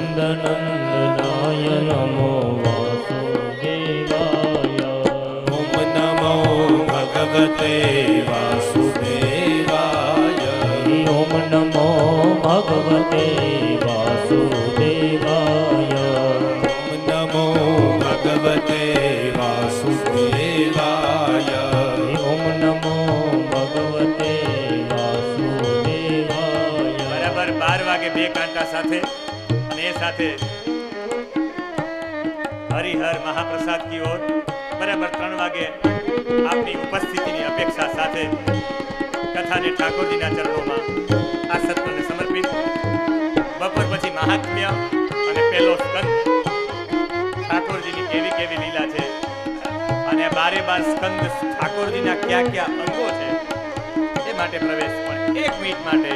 નંદનંદનાય નમો વાસુદેવાય. ઓમ નમો ભગવતે વાસુદેવાય. ઓમ નમો ભગવતે વાસુદેવાય. ઓમ નમો ભગવતે વાસુદેવાય. ઓમ નમો ભગવતે વાસુદેવાય. બરાબર 12 વાગે 2 કાંટા સાથે અને એ સાથે હરિહર મહાપ્રસાદ કી ઓર બરાબર 3 વાગે આપની ઉપસ્થિતિની અપેક્ષા સાથે કથાને ઠાકોરજીના ચરણોમાં આ સત્રને સમર્પિત. બપોર પછી મહાત્મ્ય અને પહેલો સ્કંદ, ઠાકોરજીની કેવી કેવી લીલા છે અને 12 સ્કંદ ઠાકોરજીના કયા કયા અંગો છે એ માટે પ્રવેશ. પણ 1 મિનિટ માટે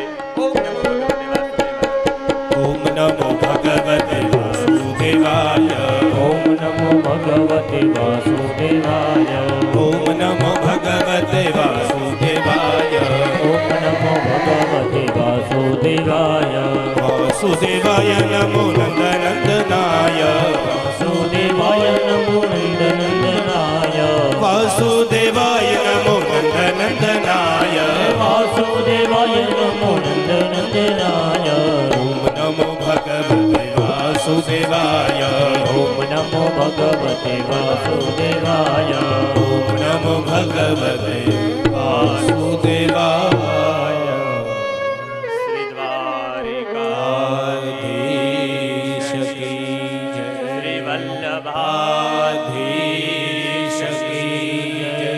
ઓમ નમો ભગવતે વાસુદેવાય. ઓમ નમો ભગવતે વાસુદેવાય. ઓમ નમો ભગવતે વાસુદેવાય. ઓમ નમો ભગવતે વાસુદેવાય. વાસુદેવાય નમો નંદનંદનાય. વાસુદેવાય નમો નંદનંદનાય. વાસુદેવાય નમો નંદનંદનાય. વાસુદેવાય નમો નંદનંદનાય. ઓમ નમો ભગવતે વાસુદેવાય. ઓમ નમો ભગવતે વાસુદેવાય. ઓમ નમો ભગવતે વાસુદેવાય. શ્રી દ્વારિકા આધીશ કી જય. શ્રી વલ્લભા આધીશ કી જય.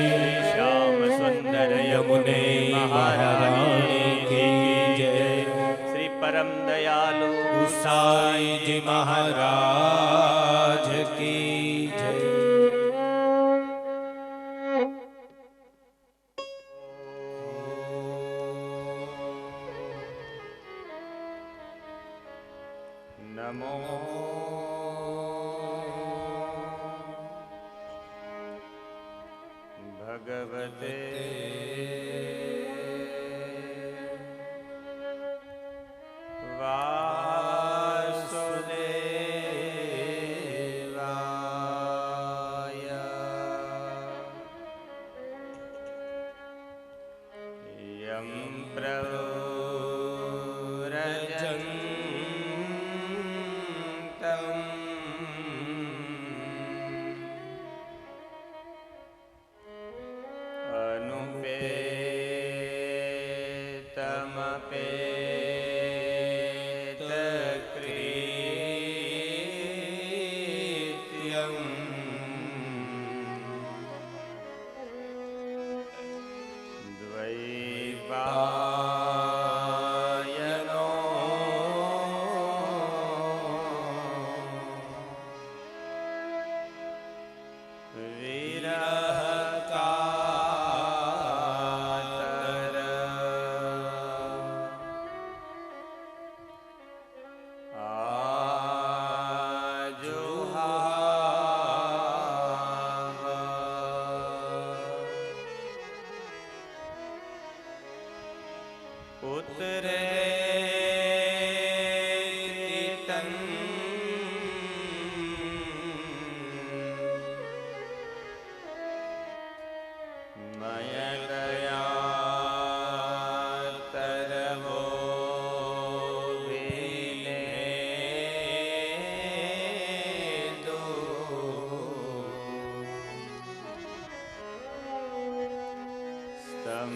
શ્યામ સુંદર યમુને મહારાણી કી જય. શ્રી પરમ દયાલુ ગુસાઈજી મહારાજ કી જય. નમો ભગવતે વાસુદેવાય. યમ પ્રવ્રજન્તં અનુપેતમપેતકૃત્યં દ્વૈપાયનો उतरे तन मय गया तरवो विने दो स्तम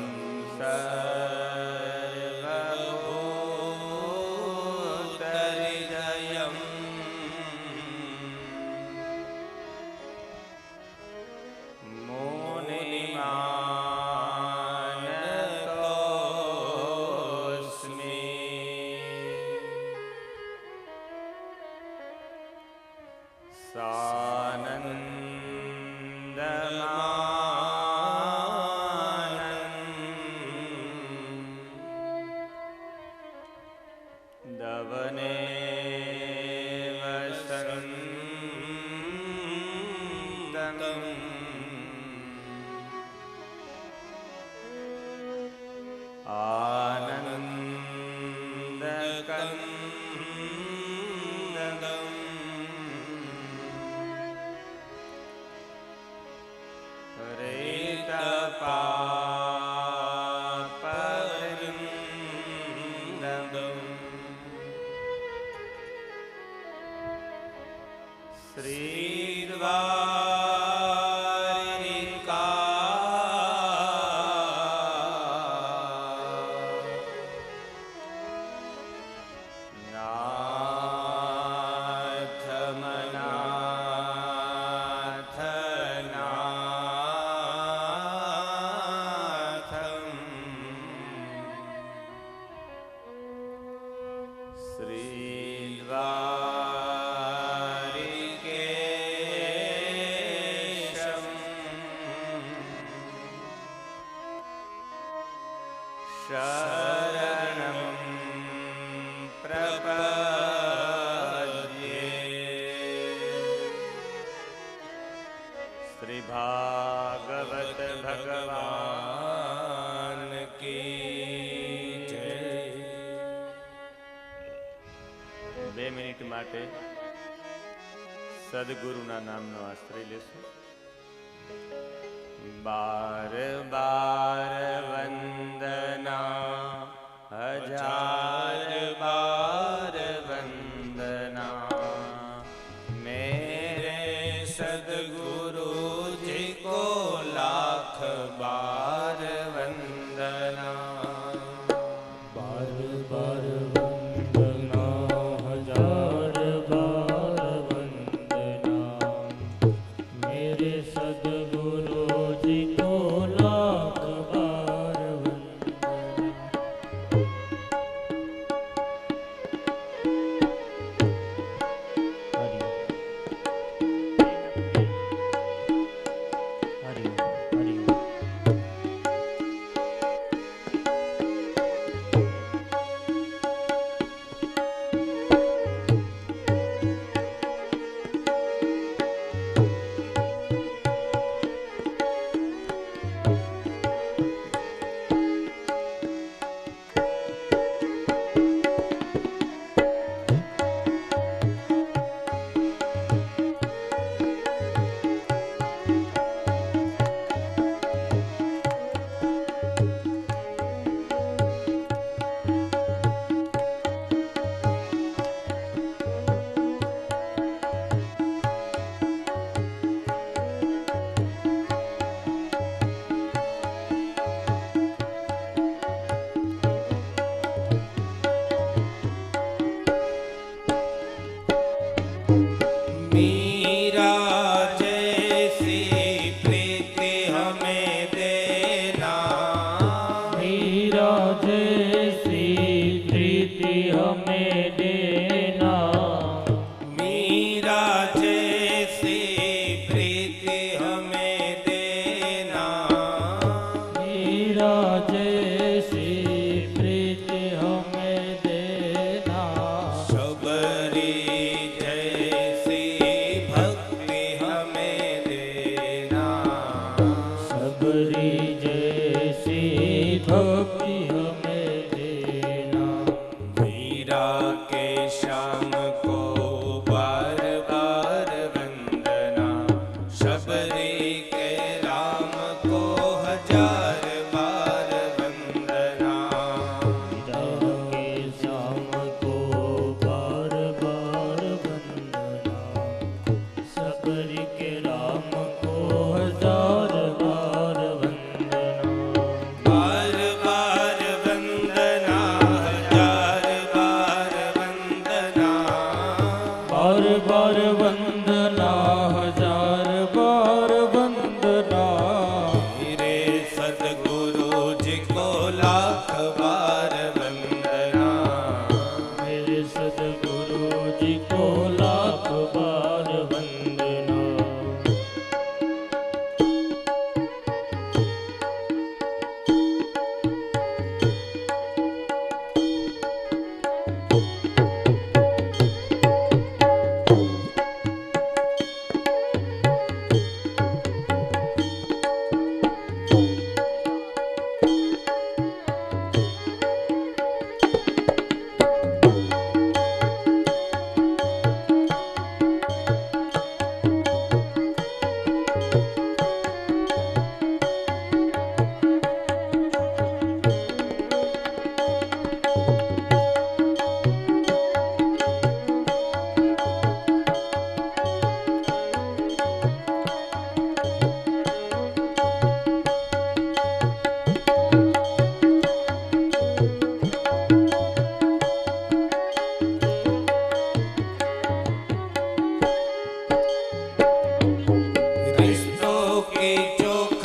सर्वभूतहृदयम् मुनिमानतोऽस्मि सानन्दमानम् दवने वसन्तम् आनन्दकन्दम् रेतपापवृन्दम् श्रीद्वारिका शरणं प्रपद्ये श्री भागवत भगवान की जय। 2 મિનિટ માટે સદગુરુના નામનો આશ્રય લેશું. बार बार वंदना, हजार बार वंदना, मेरे सदगुरु जी को लाख बार वंदना. बार बार वंदना, हजार बार वंदना, मेरे सदगुरु जी को लाख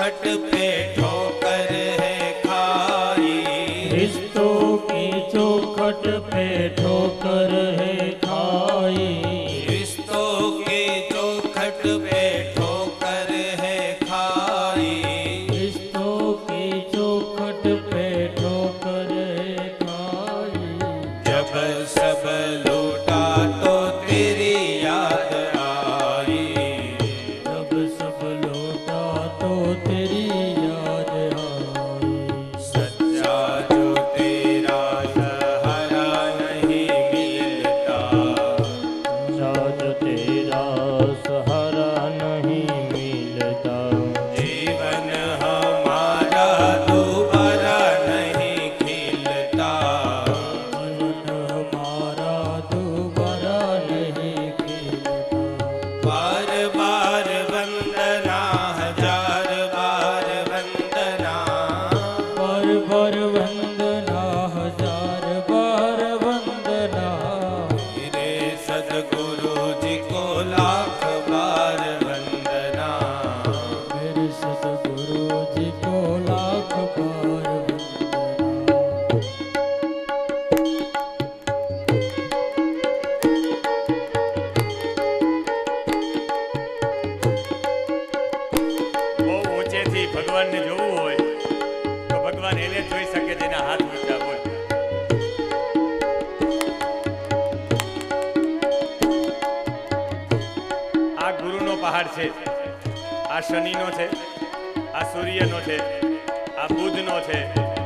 चौखट पे ठोकर है खाई, रिश्तों की चौखट पे ठोकर है खाई, रिश्तों की चौखट पे ठोकर है खाई, रिश्तों की चौखट पे ठोकर है खाई। जब सब लूटा तो तेरी याद आई, जब सब लौटा तो तेरी याद आई। सच्चा जो तेरा सहारा नहीं मिलता, राज तेरा सहारा नहीं मिलता, जीवन हमारा दोबारा नहीं खिलता, जीवन हमारा दोबारा नहीं खिलता। बार बार वंदना, हजार बार वंदना, बार बार वंदना, हजार बार वंदना, मेरे सदगुरु जी को लाख बार वंदना, मेरे सतगुरु जी को लाख बार वंदना। બહુ ઊંચેથી ભગવાનને જોવું હોય તો ભગવાન એને જ જોઈ શકે જેના હાથ ઊંચા હોય. આ ગુરુનો પહાડ છે, આ શનિનો છે, આ સૂર્યનો છે, આ બુધનો છે,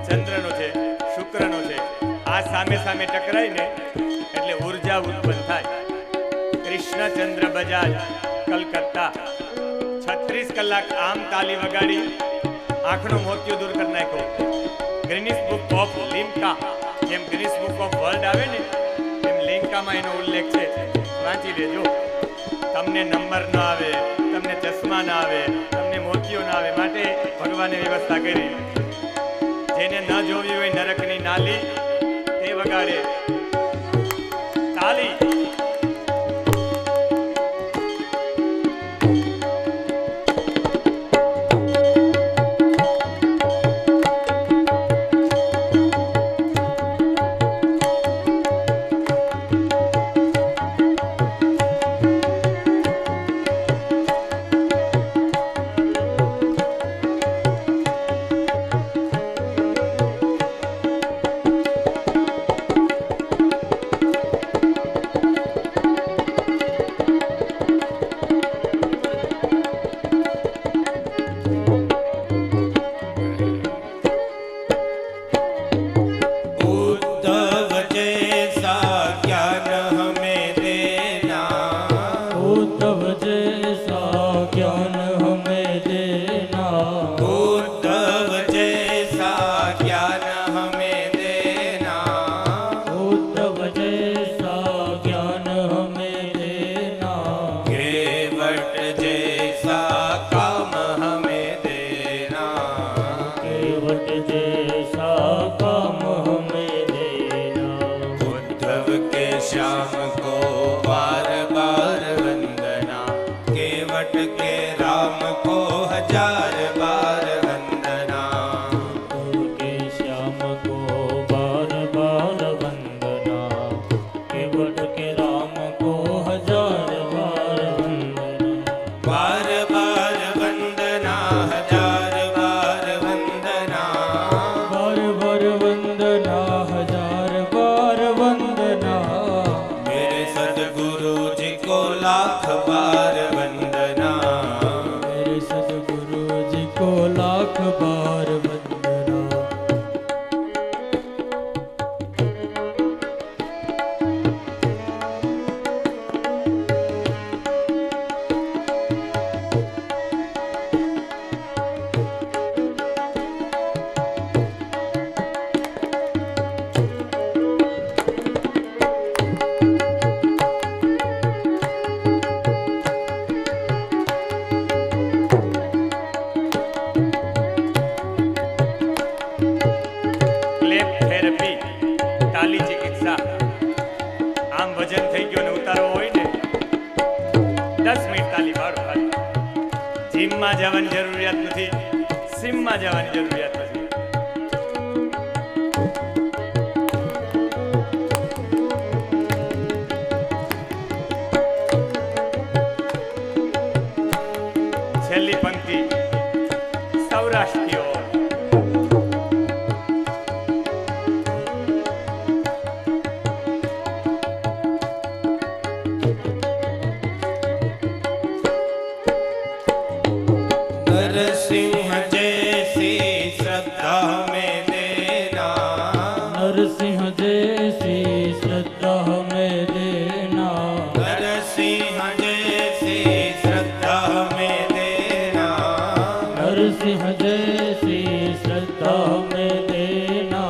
ચંદ્રનો છે, શુક્રનો છે. આ સામે સામે ટકરાય ને એટલે ઉર્જા ઉત્પન્ન થાય. કૃષ્ણચંદ્ર બજાજ કલકત્તા 36 કલાક આમ તાલી વગાડી આંખનો મોતિયો દૂર કરી નાખ્યો. ગિનિસ બુક ઓફ લિમ્કા, જેમ ગિનિસ બુક ઓફ વર્લ્ડ આવે ને એમ લિમ્કામાં એનો ઉલ્લેખ છે. વાંચી લેજો. તમને નંબર ન આવે, તમને ચશ્મા ના આવે, તમને મોતિયો ના આવે, માટે ભગવાને વ્યવસ્થા કરી. જેને ન જોવી હોય નરકની નાલી તે વગાડે તાલી. उद्धव जैसा ज्ञान हमें देना, उद्धव जैसा ज्ञान हमें देना, उद्धव जैसा ज्ञान हमें देना, उद्धव जैसा ज्ञान हमें देना, केवट जैसा काम हमें देना, केवट जैसा काम हमें देना। उद्धव के श्याम को बार बार वंदना, केवट के राम को हजार बार वंदना, के श्याम को बार बार वंदना, केवट के राम को हजार बार वंदना। बार बार वंदना, हजार बार वंदना, बार बार वंदना, हजार बार वंदना, मेरे सदगुरु जी को लाख बार वंदना, मेरे सतगुरु जी को लाख बार वंदना। જીમમાં જવાની જરૂરિયાત નથી. સીમમાં જવાની જરૂરિયાત નથી. છેલ્લી પંક્તિ સૌરાષ્ટ્રીઓ. नरसिंह जैसी श्रद्धा में देना, नरसिंह जैसी श्रद्धा हमें देना, नरसिंह जैसी श्रद्धा में देना, नरसिंह जैसी श्रद्धा हमें देना,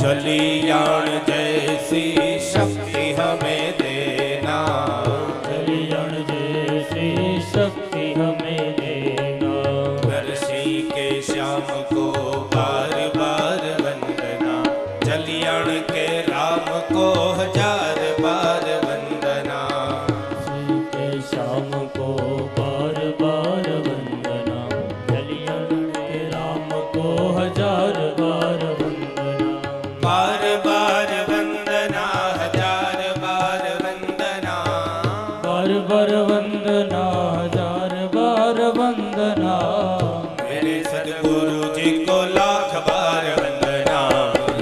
जलियाण जैसी शक्ति हमें देना, कल्याण जैसी शक्ति हमें देना, नरसिंह के श्याम को बार बार वंदना, जलियाण के राम को हजार बार वंदना, श्री के श्याम को बार बार वंदना, कल्याण के राम को हजार बार वंदना, बार बार वंदना, हजार बार वंदना, बार बार वंदना, हजार बार वंदना, मेरे सद्गुरु जी को लाख बार वंदना,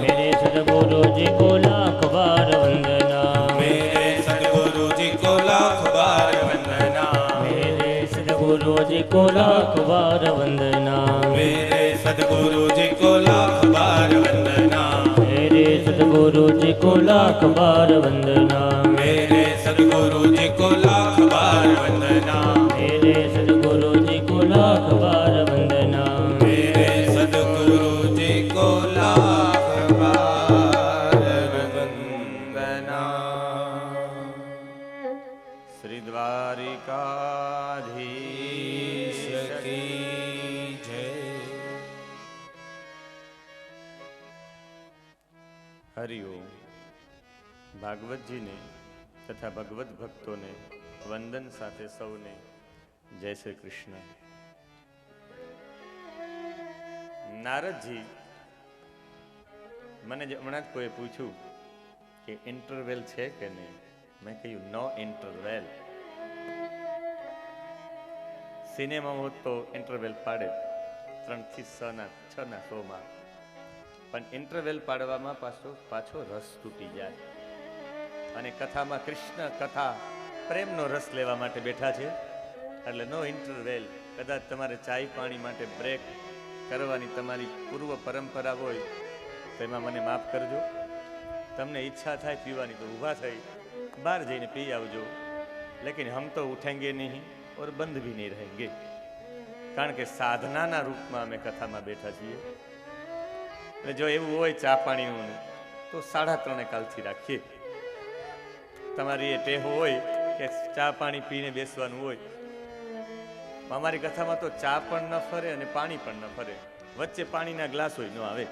मेरे सद्गुरु जी को लाख बार वंदना, मेरे सद्गुरु जी को लाख बार वंदना, मेरे सद्गुरु जी को लाख बार वंदना, मेरे सद्गुरु जी को लाख बार वंदना, मेरे सद्गुरु जी को लाख बार वंदना, मेरे सद्गुरु जी को लाख बार वंदना, मेरे सद्गुरु जी को लाख बार वंदना, मेरे सद्गुरु जी को लाख बार वंदना। શ્રી દ્વારિકાધીશ की जय। હરિઓમ. ભાગવતજીને તથા ભગવત ભક્તોને વંદન સાથે સૌને જય શ્રી કૃષ્ણ. નારદજી, મને હમણાં જ કોઈ પૂછ્યું કે ઇન્ટરવેલ છે કે નહીં. મેં કહ્યું નો ઇન્ટરવેલ. સિનેમા હોત તો ઇન્ટરવેલ પાડે 3 થી 6 ના શોમાં, પણ ઇન્ટરવેલ પાડવામાં પાછો રસ તૂટી જાય. અને કથામાં કૃષ્ણ કથા પ્રેમનો રસ લેવા માટે બેઠા છે, એટલે નો ઇન્ટરવેલ. કદાચ તમારે ચાય પાણી માટે બ્રેક કરવાની તમારી પૂર્વ પરંપરા હોય તો એમાં મને માફ કરજો. તમને ઈચ્છા થાય પીવાની તો ઊભા થઈ બહાર જઈને પી આવજો, લેકિન હમ તો ઉઠેંગે નહીં ઓર બંધ ભી નહીં રહેંગે. કારણ કે સાધનાના રૂપમાં અમે કથામાં બેઠા છીએ. એટલે જો એવું હોય ચા પાણીનું તો 3:30 કાલથી રાખીએ. તમારી એ ટેવ હોય કે ચા પાણી પીને બેસવાનું હોય. અમારી કથામાં તો ચા પણ ન ફરે અને પાણી પણ ન ફરે, વચ્ચે પાણીના ગ્લાસ હોય ન આવે.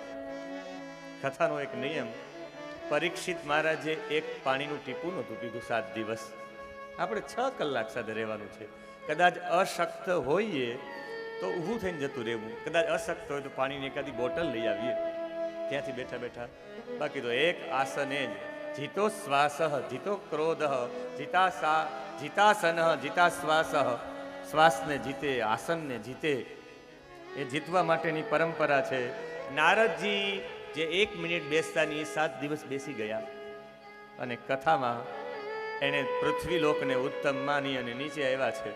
કથાનો એક નિયમ, પરીક્ષિત મહારાજે એક પાણીનું ટીપું નહોતું પીધું 7 દિવસ. આપણે 6 કલાક સાથે રહેવાનું છે. કદાચ અશક્ત હોઈએ તો ઊભું થઈને જતું રહેવું, કદાચ અશક્ત હોય તો પાણીની એકાદી બોટલ લઈ આવીએ ત્યાંથી બેઠા બેઠા. બાકી તો એક આસને જ જીતો શ્વાસ, જીતો ક્રોધ, જીતાસન, જીતા શ્વાસ. શ્વાસને જીતે, આસનને જીતે, એ જીતવા માટેની પરંપરા છે. નારદજી જે 1 મિનિટ બેસતા નહીં, 7 દિવસ બેસી ગયા. અને કથામાં એણે પૃથ્વી લોકને ઉત્તમ માની અને નીચે આવ્યા છે.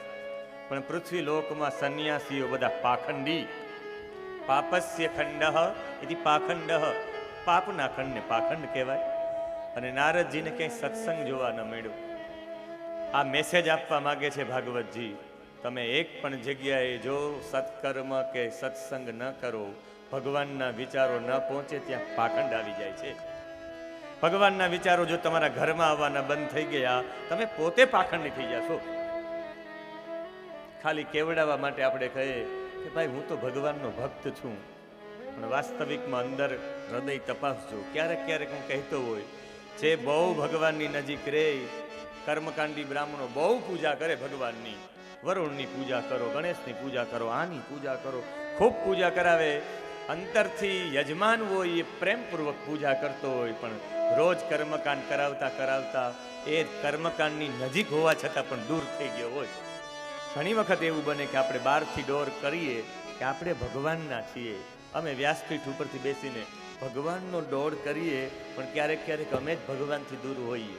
પણ પૃથ્વી લોકમાં સંન્યાસીઓ બધા પાખંડી. પાપસ્ય ખંડ એથી પાખંડ, પાપના ખંડને પાખંડ કહેવાય. અને નારદજીને ક્યાંય સત્સંગ જોવા ન મળ્યો. આ મેસેજ આપવા માંગે છે ભાગવતજી, તમે એક પણ જગ્યાએ જો સત્કર્મ કે સત્સંગ ન કરો, ભગવાનના વિચારો ન પહોંચે, ત્યાં પાખંડ આવી જાય છે. ભગવાનના વિચારો જો તમારા ઘરમાં આવવાના બંધ થઈ ગયા, તમે પોતે પાખંડી થઈ જશો. ખાલી કેવડાવવા માટે આપણે કહીએ કે ભાઈ હું તો ભગવાનનો ભક્ત છું, પણ વાસ્તવિકમાં અંદર હૃદય તપાસજો. ક્યારેક ક્યારેક હું કહેતો હોય છે, બહુ ભગવાનની નજીક રે, કર્મકાંડી બ્રાહ્મણો બહુ પૂજા કરે ભગવાનની, વરુણની પૂજા કરો, ગણેશની પૂજા કરો, આની પૂજા કરો, ખૂબ પૂજા કરાવે, અંતરથી યજમાન હોય એ પ્રેમપૂર્વક પૂજા કરતો હોય, પણ રોજ કર્મકાંડ કરાવતા કરાવતા એ કર્મકાંડની નજીક હોવા છતાં પણ દૂર થઈ ગયો હોય. ઘણી વખત એવું બને કે આપણે બહારથી ડોર કરીએ કે આપણે ભગવાનના છીએ, અમે વ્યાસપીઠ ઉપરથી બેસીને ભગવાનનો દોડ કરીએ, પણ ક્યારેક ક્યારેક અમે જ ભગવાનથી દૂર હોઈએ.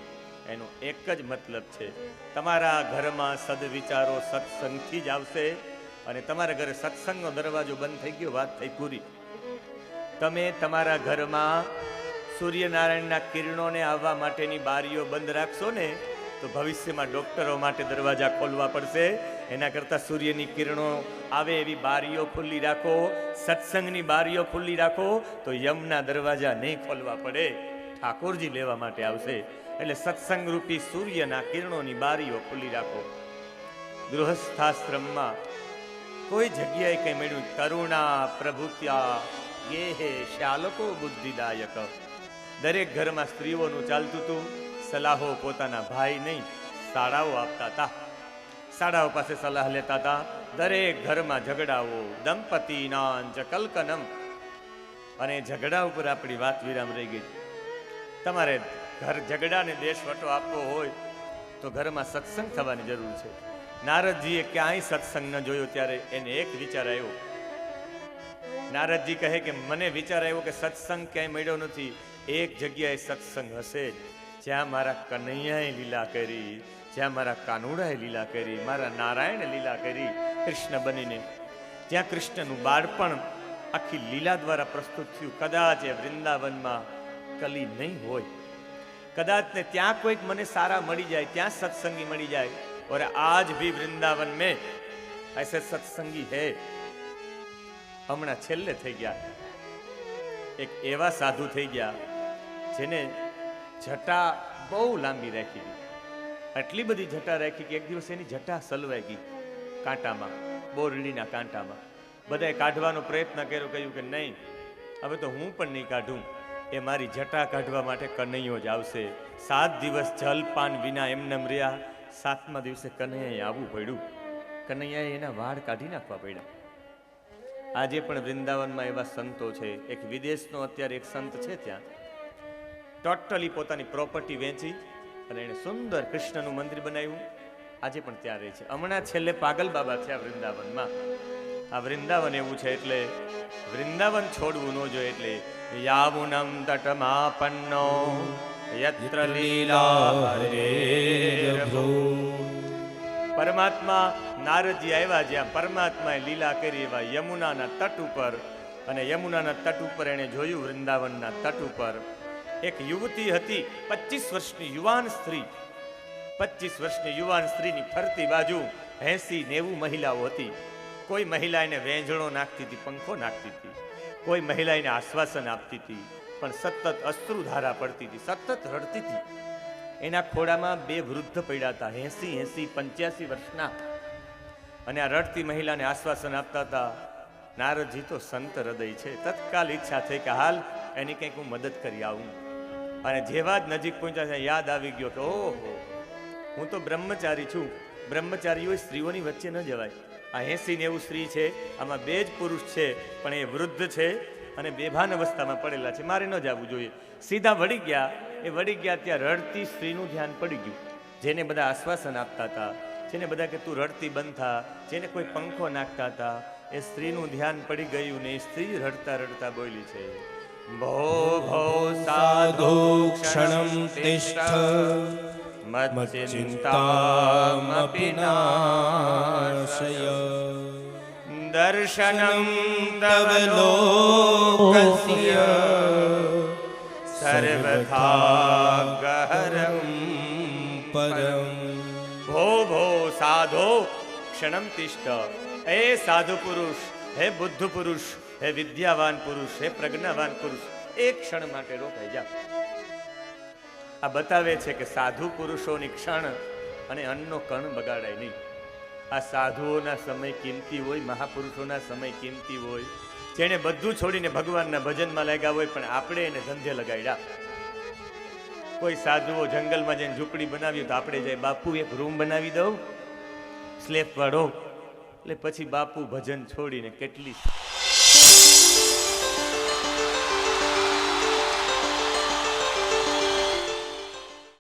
એનો એક જ મતલબ છે, તમારા ઘરમાં સદવિચારો સત્સંગથી જ આવશે, અને તમારા ઘરે સત્સંગનો દરવાજો બંધ થઈ ગયો, વાત થઈ પૂરી. તમે તમારા ઘરમાં સૂર્યનારાયણના કિરણોને આવવા માટેની બારીઓ બંધ રાખશો ને, તો ભવિષ્યમાં ડોક્ટરો માટે દરવાજા ખોલવા પડશે. એના કરતાં સૂર્યની કિરણો આવે એવી બારીઓ ખુલ્લી રાખો, સત્સંગની બારીઓ ખુલ્લી રાખો, તો યમના દરવાજા નહીં ખોલવા પડે, ઠાકોરજી લેવા માટે આવશે. એટલે સત્સંગ રૂપી સૂર્યના કિરણોની બારીઓ ખુલ્લી રાખો. ગૃહસ્થાશ્રમમાં કોઈ જગ્યાએ કઈ મળ્યું, કરુણા પ્રભુત્યા ગેહે શ્યાલકો બુદ્ધિદાયક. દરેક ઘરમાં સ્ત્રીઓનું ચાલતું હતું, સલાહો પોતાના ભાઈ નહીં શાળાઓ આપતા હતા, શાળાઓ પાસે સલાહ લેતા હતા. દરેક ઘરમાં ઝઘડાઓ, દંપતીના જ કલકનમ. અને ઝઘડા ઉપર આપણી વાત વિરામ રહી ગઈ. તમારે ઘર ઝઘડાને દેશવટો આપવો હોય તો ઘરમાં સત્સંગ થવાની જરૂર છે. નારદજીએ ક્યાંય સત્સંગ ન જોયો, ત્યારે એને એક વિચાર આવ્યો. નારદજી કહે કે મને વિચાર આવ્યો કે સત્સંગ ક્યાંય મળ્યો નથી, એક જગ્યાએ સત્સંગ હશે જ્યાં મારા કનૈયાએ લીલા કરી, જ્યાં મારા કાનુડાએ લીલા કરી, મારા નારાયણે લીલા કરી કૃષ્ણ બનીને, જ્યાં કૃષ્ણનું બાળપણ આખી લીલા દ્વારા પ્રસ્તુત થયું. કદાચ એ વૃંદાવનમાં કલી નહીં હોય, કદાચ ને ત્યાં કોઈક મને સારા મળી જાય, ત્યાં સત્સંગી મળી જાય. और आज भी वृंदावन में ऐसे सत्संगी है. હમણાં છેલ્લે થઈ ગયા એક એવા સાધુ થઈ ગયા જેને જટા બહુ લાંબી રાખી હતી. આટલી બધી જટા રાખી કે એક દિવસ એની જટા સલવાઈ ગઈ કાંટામાં, બોરડીના કાંટામાં. બધાએ કાઢવાનો પ્રયત્ન કર્યો, કહ્યું કે નહીં, હવે તો હું પણ નહીં કાઢું, એ મારી જટા કાઢવા માટે કનૈયો જ આવશે. 7 દિવસ જલપાન વિના એમને રહ્યા. 7મા દિવસે કનૈયાએ આવવું પડ્યું. કનૈયાએ એના વાળ કાઢી નાખવા પડ્યા. આજે પણ વૃંદાવનમાં એવા સંતો છે. એક વિદેશનો અત્યારે એક સંત છે, ત્યાં ટોટલી પોતાની પ્રોપર્ટી વેચી અને એને સુંદર કૃષ્ણનું મંદિર બનાવ્યું. આજે પણ ત્યાં રહે છે. હમણાં છેલ્લે પાગલ બાબા છે આ વૃંદાવનમાં. આ વૃંદાવન એવું છે, એટલે વૃંદાવન છોડવું ન જોઈએ. એટલે યામુનમ તટમાપન્નો યત્ર લીલા પરમાત્મા નારદજી આવ્યા જ્યાં પરમાત્માએ લીલા કરી એવા યમુનાના તટ ઉપર. અને યમુનાના તટ ઉપર એણે જોયું, વૃંદાવનના તટ ઉપર એક યુવતી હતી, 25 વર્ષની યુવાન સ્ત્રી. 25 વર્ષની યુવાન સ્ત્રીની ફરતી બાજુ 80-90 મહિલાઓ હતી. કોઈ મહિલા એને વેંજણો નાખતી હતી, પંખો નાખતી હતી, કોઈ મહિલા એને આશ્વાસન આપતી હતી, પણ સતત અશ્રુધારા પડતી હતી, સતત રડતી હતી. એના ખોળામાં 2 વૃદ્ધ પડ્યા હતા, 85 વર્ષના, અને આ રડતી મહિલાને આશ્વાસન આપતા હતા. નારદજી તો સંત હૃદય છે, તત્કાલ ઈચ્છા થઈ કે હાલ એની કંઈક હું મદદ કરી આવું. અને જેવા જ નજીક પહોંચ્યા યાદ આવી ગયો કે ઓહો, હું તો બ્રહ્મચારી છું. બ્રહ્મચારીઓ સ્ત્રીઓની વચ્ચે ન જવાય. આ 80-90 સ્ત્રી છે, આમાં 2 જ પુરુષ છે, પણ એ વૃદ્ધ છે અને બેભાન અવસ્થામાં પડેલા છે, મારે ન જવું જોઈએ. સીધા વળી ગયા. એ વળી ગયા ત્યાં રડતી સ્ત્રીનું ધ્યાન પડી ગયું. જેને બધા આશ્વાસન આપતા હતા, જેને બધા કે તું રડતી બંધ થા, જેને કોઈ પંખો નાખતા હતા, એ સ્ત્રીનું ધ્યાન પડી ગયું ને એ સ્ત્રી રડતા રડતા બોલી છે, ભો ભો સાધુ ક્ષણમ તિષ્ઠ મચ્ચિંતામપિ નાશય દર્શનમ તવ લોકસ્ય સર્વથા ગહરમ પરમ. ભો ભો સાધો ક્ષણમ તિષ્ઠ. હે સાધુ પુરુષ, હે બુદ્ધ પુરુષ, હે વિદ્યાવાન પુરુષ, હે પ્રજ્ઞાવાન પુરુષ, એક ક્ષણ માટે રોકાઈ જા. આ બતાવે છે કે સાધુ પુરુષોની ક્ષણ અને અન્નનો કણ બગાડાય નહીં. આ સાધુઓના સમય કિંમતી હોય, મહાપુરુષોના સમય કિંમતી હોય, જેને બધું છોડીને ભગવાનના ભજનમાં લાગ્યા હોય, પણ આપણે એને ધંધે લગાડ્યા. કોઈ સાધુઓ જંગલમાં જઈને ઝૂંપડી બનાવી તો આપણે જાય, બાપુ એક રૂમ બનાવી દઉં સ્લેબ વાળો, એટલે પછી બાપુ ભજન છોડીને કેટલી